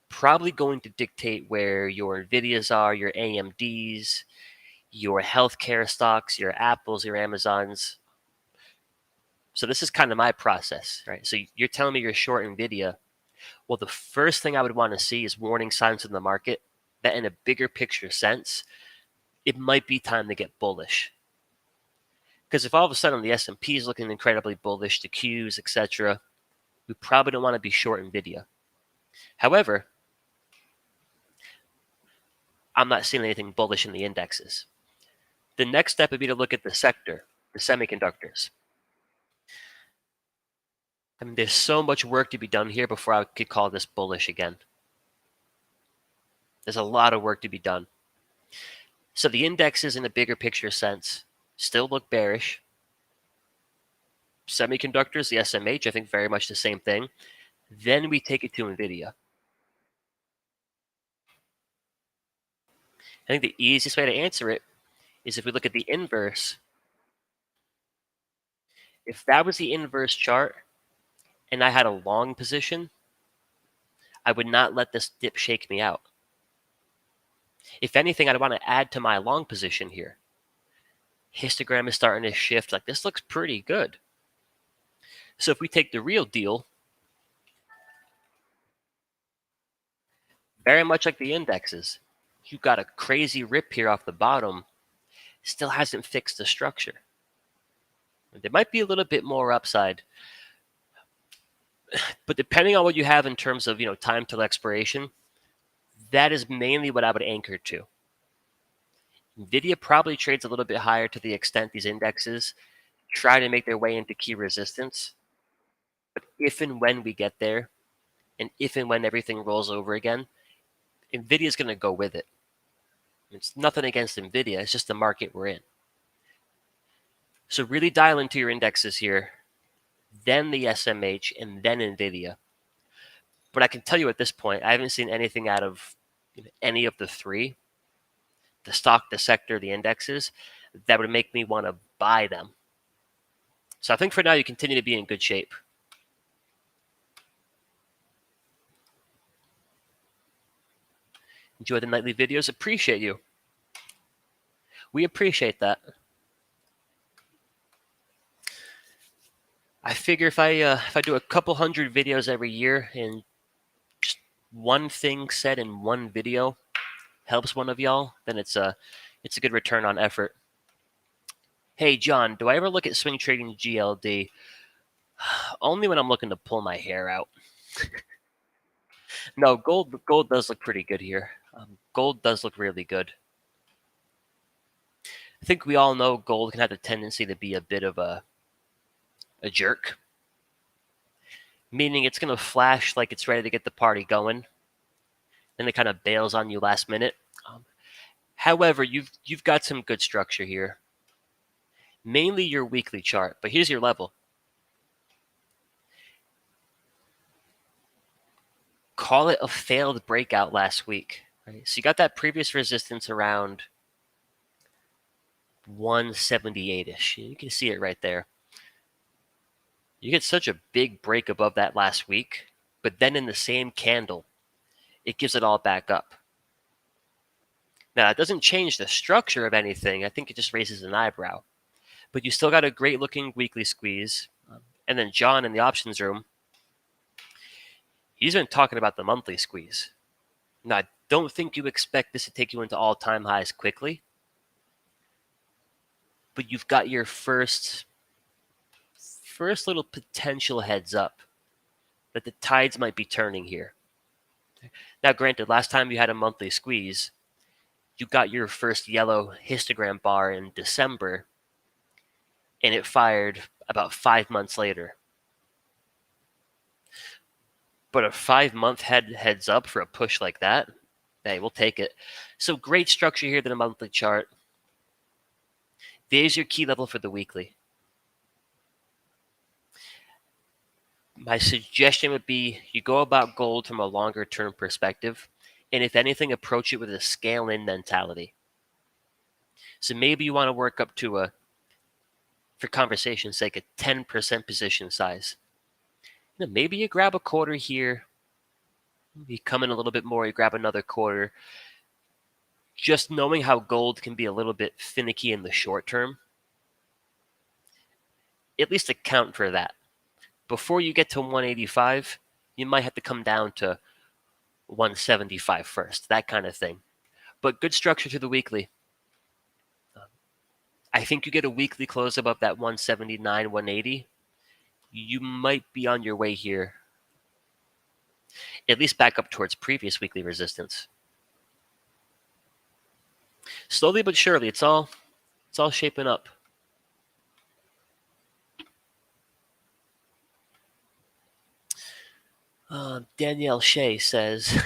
probably going to dictate where your Nvidias are, your AMDs, your healthcare stocks, your Apples, your Amazons. So this is kind of my process, right? So you're telling me you're short Nvidia. Well, the first thing I would want to see is warning signs in the market that in a bigger picture sense, it might be time to get bullish. Because if all of a sudden the S&P is looking incredibly bullish, the Qs, etc., we probably don't want to be short Nvidia. However, I'm not seeing anything bullish in the indexes. The next step would be to look at the sector, the semiconductors. I mean, there's so much work to be done here before I could call this bullish again. There's a lot of work to be done. So the indexes in a bigger picture sense still look bearish. Semiconductors, the SMH, I think very much the same thing. Then we take it to Nvidia. I think the easiest way to answer it is if we look at the inverse. If that was the inverse chart and I had a long position, I would not let this dip shake me out. If anything, I'd want to add to my long position here. Histogram is starting to shift. Like, this looks pretty good. So if we take the real deal, very much like the indexes, you got a crazy rip here off the bottom, still hasn't fixed the structure. There might be a little bit more upside, but depending on what you have in terms of, time till expiration, that is mainly what I would anchor to. Nvidia probably trades a little bit higher to the extent these indexes try to make their way into key resistance. But if and when we get there, and if and when everything rolls over again, Nvidia is going to go with it. It's nothing against Nvidia, it's just the market we're in. So really dial into your indexes here, then the SMH, and then Nvidia. But I can tell you at this point, I haven't seen anything out of any of the three, the stock, the sector, the indexes, that would make me want to buy them. So I think for now you continue to be in good shape. Enjoy the nightly videos. Appreciate you. We appreciate that. I figure if I do a couple hundred videos every year and just one thing said in one video helps one of y'all, then it's a good return on effort. Hey John, do I ever look at swing trading GLD? Only when I'm looking to pull my hair out. No, gold does look pretty good here. Gold does look really good. I think we all know gold can have the tendency to be a bit of a jerk, meaning it's going to flash like it's ready to get the party going, then it kind of bails on you last minute. However, you've got some good structure here, mainly your weekly chart. But here's your level. Call it a failed breakout last week. Right? So you got that previous resistance around 178-ish. You can see it right there. You get such a big break above that last week, but then in the same candle, it gives it all back up. Now, it doesn't change the structure of anything. I think it just raises an eyebrow. But you still got a great-looking weekly squeeze. And then John in the options room, he's been talking about the monthly squeeze. Now, I don't think you expect this to take you into all-time highs quickly, but you've got your first little potential heads up that the tides might be turning here. Now, granted, last time you had a monthly squeeze, you got your first yellow histogram bar in December, and it fired about 5 months later. But a 5-month heads up for a push like that, hey, we'll take it. So great structure here to the monthly chart. There's your key level for the weekly. My suggestion would be you go about gold from a longer term perspective, and if anything, approach it with a scale in mentality. So maybe you want to work up to for conversation's sake, a 10% position size. Maybe you grab a quarter here, you come in a little bit more, you grab another quarter. Just knowing how gold can be a little bit finicky in the short term, at least account for that. Before you get to 185, you might have to come down to 175 first, that kind of thing. But good structure to the weekly. I think you get a weekly close above that 179, 180. You might be on your way here, at least back up towards previous weekly resistance. Slowly but surely, it's all shaping up. Danielle Shea says,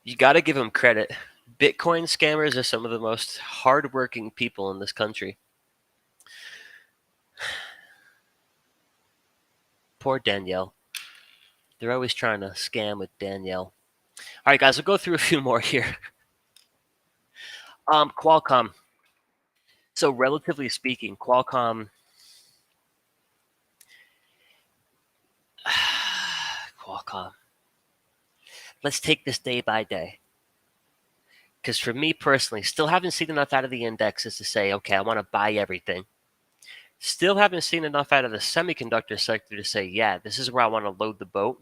you got to give them credit. Bitcoin scammers are some of the most hardworking people in this country. Poor Danielle. They're always trying to scam with Danielle. All right, guys, we'll go through a few more here. Qualcomm. So relatively speaking, Qualcomm, Qualcomm. Let's take this day by day. Because for me personally, still haven't seen enough out of the indexes to say, okay, I want to buy everything. Still haven't seen enough out of the semiconductor sector to say, yeah, this is where I want to load the boat.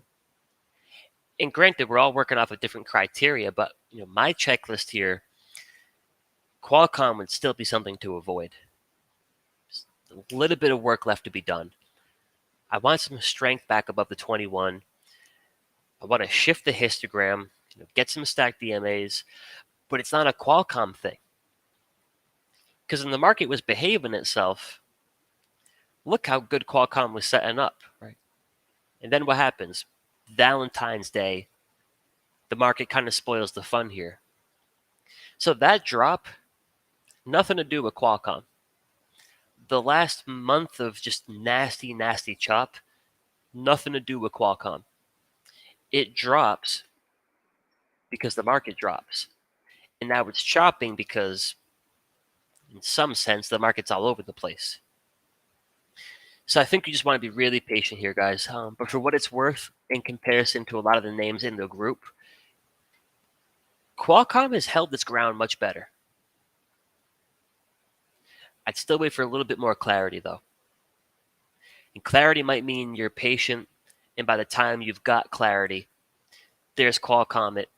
And granted, we're all working off of different criteria, but my checklist here, Qualcomm would still be something to avoid. Just a little bit of work left to be done. I want some strength back above the 21. I want to shift the histogram, get some stacked DMAs, but it's not a Qualcomm thing. Because when the market was behaving itself, look how good Qualcomm was setting up, right? And then what happens? Valentine's Day, the market kind of spoils the fun here. So that drop, nothing to do with Qualcomm. The last month of just nasty, nasty chop, nothing to do with Qualcomm. It drops because the market drops. And now it's chopping because, in some sense, the market's all over the place. So I think you just want to be really patient here, guys. But for what it's worth, in comparison to a lot of the names in the group, Qualcomm has held its ground much better. I'd still wait for a little bit more clarity, though. And clarity might mean you're patient, and by the time you've got clarity, there's Qualcomm at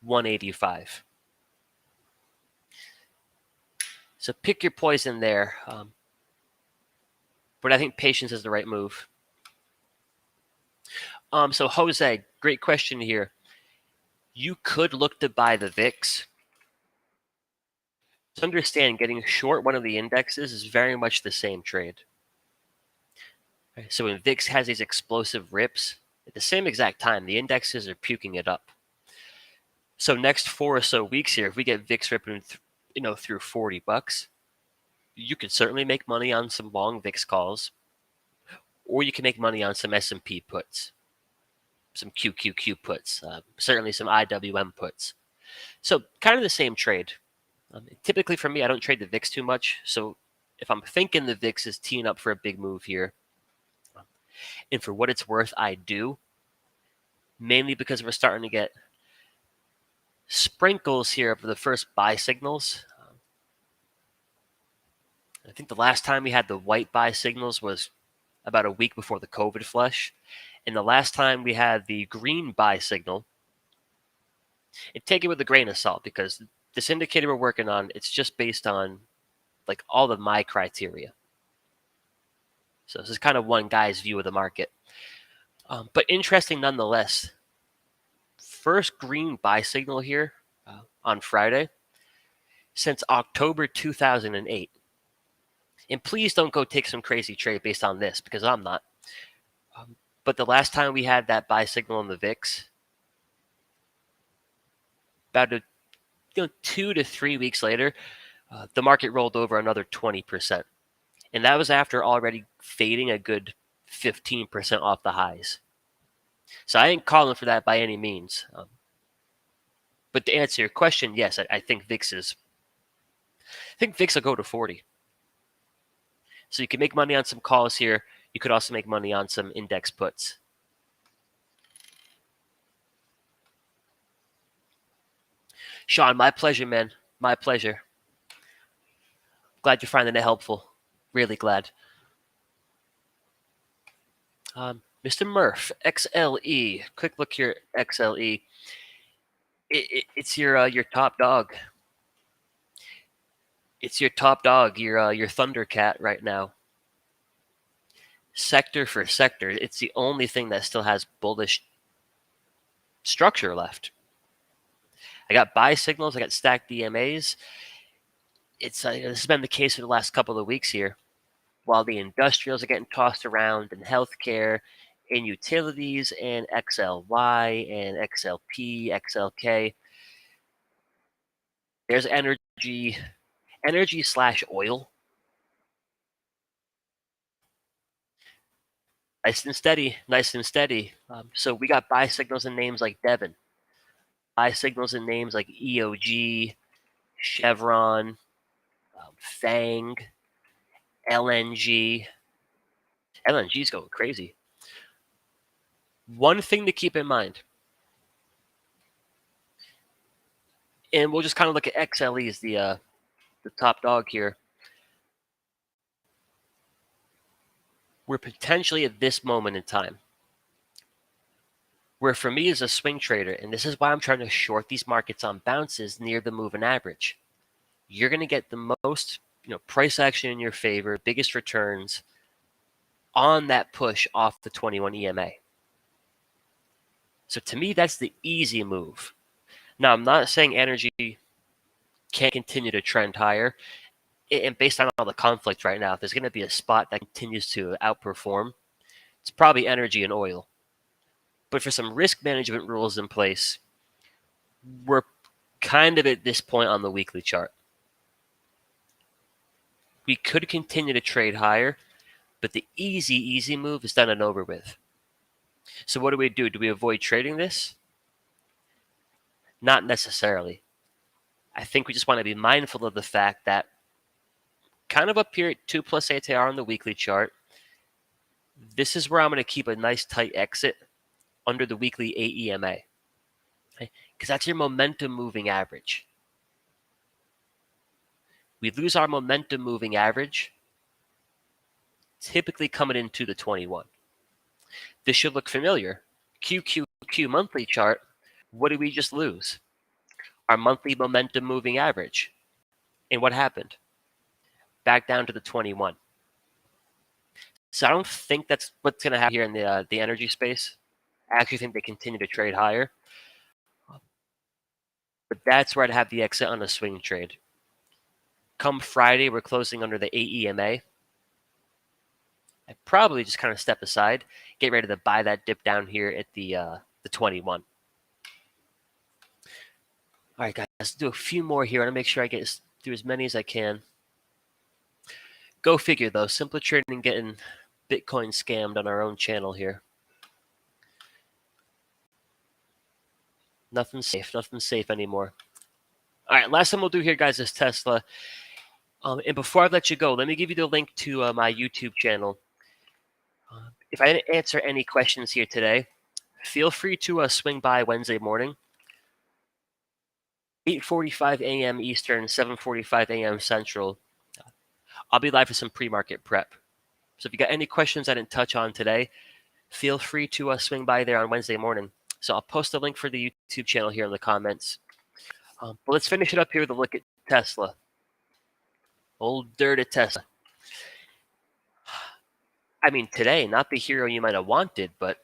185. So pick your poison there. But I think patience is the right move. So Jose, great question here. You could look to buy the VIX. To understand, getting short one of the indexes is very much the same trade. Right? So when VIX has these explosive rips, at the same exact time, the indexes are puking it up. So next 4 or so weeks here, if we get VIX ripping, through $40, you could certainly make money on some long VIX calls, or you can make money on some S&P puts, some QQQ puts, certainly some IWM puts. So kind of the same trade. Typically for me, I don't trade the VIX too much. So if I'm thinking the VIX is teeing up for a big move here, and for what it's worth, I do, mainly because we're starting to get sprinkles here of the first buy signals. I think the last time we had the white buy signals was about a week before the COVID flush. And the last time we had the green buy signal, and take it with a grain of salt because this indicator we're working on, it's just based on like all of my criteria. So this is kind of one guy's view of the market. But interesting nonetheless. First green buy signal here on Friday since October 2008. And please don't go take some crazy trade based on this because I'm not. But the last time we had that buy signal in the VIX, about 2 to 3 weeks later, the market rolled over another 20%. And that was after already fading a good 15% off the highs. So I ain't calling for that by any means. But to answer your question, yes, I think VIX will go to 40. So you can make money on some calls here. You could also make money on some index puts. Sean, my pleasure, man. My pleasure. Glad you're finding it helpful. Really glad. Mr. Murph, XLE. Quick look here, XLE. It's your top dog. It's your top dog, your Thundercat right now. Sector for sector, it's the only thing that still has bullish structure left. I got buy signals. I got stacked DMAs. This has been the case for the last couple of weeks here. While the industrials are getting tossed around in healthcare, in utilities, and XLY, and XLP, XLK, there's energy slash oil. Nice and steady, nice and steady. So we got buy signals in names like Devon, buy signals in names like EOG, Chevron, Fang, LNG. LNG's going crazy. One thing to keep in mind, and we'll just kind of look at XLE as the top dog here. We're potentially at this moment in time where for me as a swing trader, and this is why I'm trying to short these markets on bounces near the moving average, you're going to get the most price action in your favor, biggest returns on that push off the 21 EMA. So to me, that's the easy move. Now, I'm not saying energy can't continue to trend higher. And based on all the conflict right now, if there's going to be a spot that continues to outperform, it's probably energy and oil. But for some risk management rules in place, we're kind of at this point on the weekly chart. We could continue to trade higher, but the easy move is done and over with. So what do we do? Do we avoid trading this? Not necessarily. I think we just want to be mindful of the fact that kind of up here at 2+ ATR on the weekly chart, this is where I'm going to keep a nice tight exit under the weekly AEMA. Because that's your momentum moving average. We lose our momentum moving average, typically coming into the 21. This should look familiar. QQQ monthly chart, what did we just lose? Our monthly momentum moving average. And what happened? Back down to the 21. So I don't think that's what's going to happen here in the energy space. I actually think they continue to trade higher. But that's where I'd have the exit on a swing trade. Come Friday, we're closing under the AEMA. I'd probably just kind of step aside, get ready to buy that dip down here at the 21. All right, guys, let's do a few more here. I want to make sure I get through as many as I can. Go figure, though. Simple trading getting Bitcoin scammed on our own channel here. Nothing's safe anymore. All right, last thing we'll do here, guys, is Tesla. And before I let you go, let me give you the link to my YouTube channel. If I didn't answer any questions here today, feel free to swing by Wednesday morning, 8:45 a.m. Eastern, 7:45 a.m. Central. I'll be live for some pre-market prep. So if you got any questions I didn't touch on today, feel free to swing by there on Wednesday morning. So I'll post a link for the YouTube channel here in the comments. But let's finish it up here with a look at Tesla. Old dirty Tesla. I mean, today, not the hero you might have wanted, but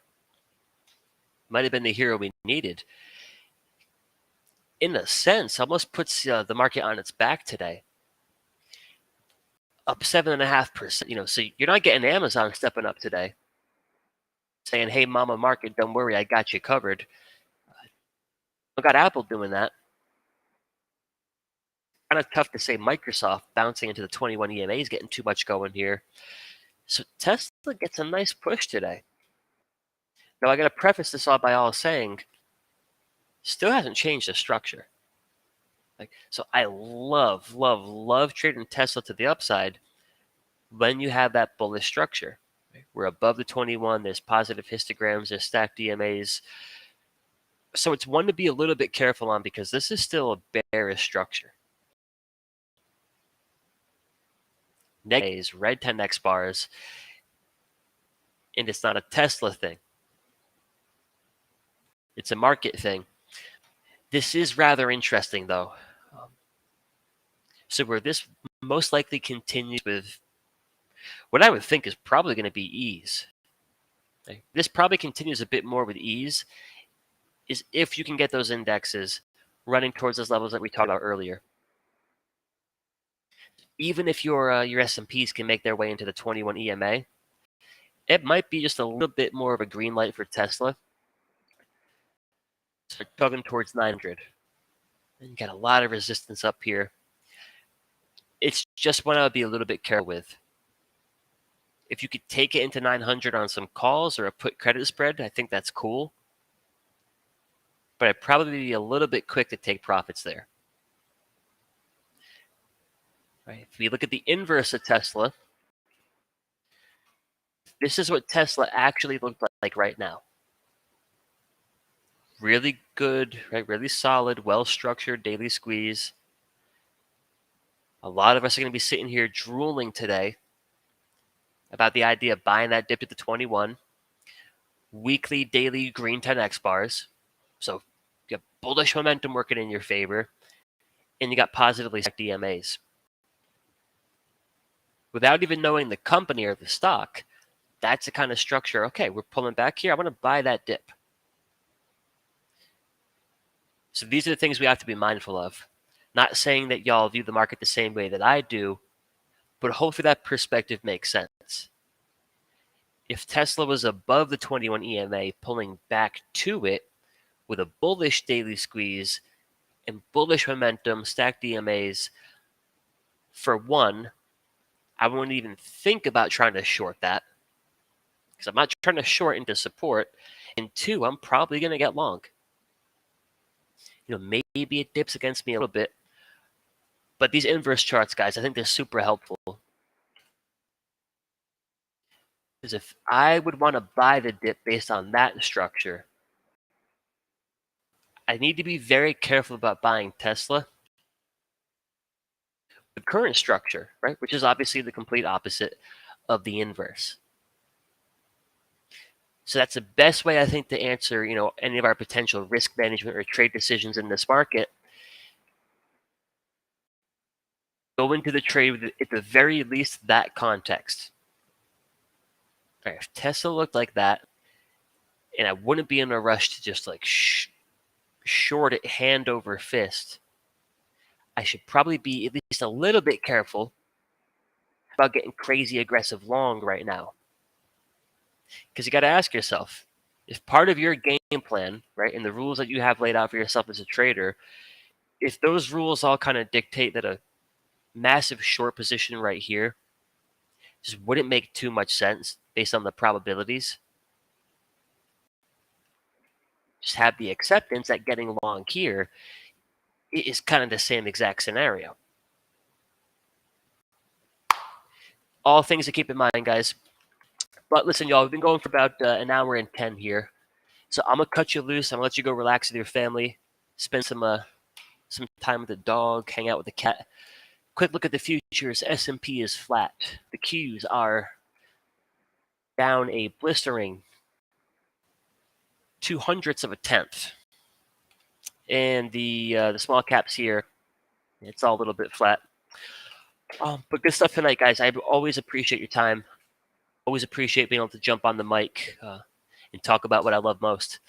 might have been the hero we needed. In a sense, almost puts the market on its back today. Up 7.5%. So you're not getting Amazon stepping up today, saying, "Hey, mama market, don't worry, I got you covered." I got Apple doing that. Kind of tough to say Microsoft bouncing into the 21 EMA is getting too much going here. So Tesla gets a nice push today. Now I got to preface this all by all saying, still hasn't changed the structure. So I love trading Tesla to the upside when you have that bullish structure. We're above the 21. There's positive histograms. There's stacked EMAs. So it's one to be a little bit careful on because this is still a bearish structure. Negatives, red 10x bars, and it's not a Tesla thing. It's a market thing. This is rather interesting, though. So where this most likely continues with what I would think is probably going to be ease. This probably continues a bit more with ease is if you can get those indexes running towards those levels that we talked about earlier. Even if your S&Ps can make their way into the 21 EMA, it might be just a little bit more of a green light for Tesla. So tugging towards 900. And you got a lot of resistance up here. It's just one I would be a little bit careful with. If you could take it into 900 on some calls or a put credit spread, I think that's cool. But I'd probably be a little bit quick to take profits there. Right? If we look at the inverse of Tesla, this is what Tesla actually looked like right now. Really good, right? Really solid, well-structured daily squeeze. A lot of us are going to be sitting here drooling today about the idea of buying that dip at the 21. Weekly, daily green 10x bars. So you have bullish momentum working in your favor, and you got positively stacked DMAs. Without even knowing the company or the stock, that's the kind of structure. Okay, we're pulling back here. I want to buy that dip. So these are the things we have to be mindful of. Not saying that y'all view the market the same way that I do, but hopefully that perspective makes sense. If Tesla was above the 21 EMA, pulling back to it with a bullish daily squeeze and bullish momentum, stacked DMAs, for one, I wouldn't even think about trying to short that because I'm not trying to short into support. And two, I'm probably going to get long. Maybe it dips against me a little bit. But these inverse charts, guys, I think they're super helpful. Because if I would want to buy the dip based on that structure, I need to be very careful about buying Tesla. The current structure, right, which is obviously the complete opposite of the inverse. So that's the best way, I think, to answer, any of our potential risk management or trade decisions in this market. Go into the trade with, at the very least, that context. All right, if Tesla looked like that, and I wouldn't be in a rush to just like short it hand over fist, I should probably be at least a little bit careful about getting crazy aggressive long right now. Because you got to ask yourself, if part of your game plan, right, and the rules that you have laid out for yourself as a trader, if those rules all kind of dictate that a massive short position right here just wouldn't make too much sense based on the probabilities, just have the acceptance that getting long here is kind of the same exact scenario. All things to keep in mind, guys. But listen, y'all, we've been going for about an hour and 10 here. So I'm going to cut you loose. I'm going to let you go relax with your family, spend some time with the dog, hang out with the cat. Quick look at the futures. S&P is flat. The Qs are down a blistering 0.02%. And the small caps here, it's all a little bit flat. But good stuff tonight, guys. I always appreciate your time. Always appreciate being able to jump on the mic and talk about what I love most.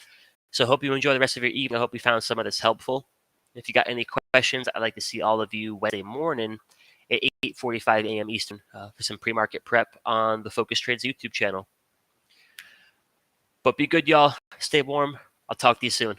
So I hope you enjoy the rest of your evening. I hope you found some of this helpful. If you got any questions, I'd like to see all of you Wednesday morning at 8:45 a.m. Eastern for some pre-market prep on the Focus Trades YouTube channel. But be good, y'all. Stay warm. I'll talk to you soon.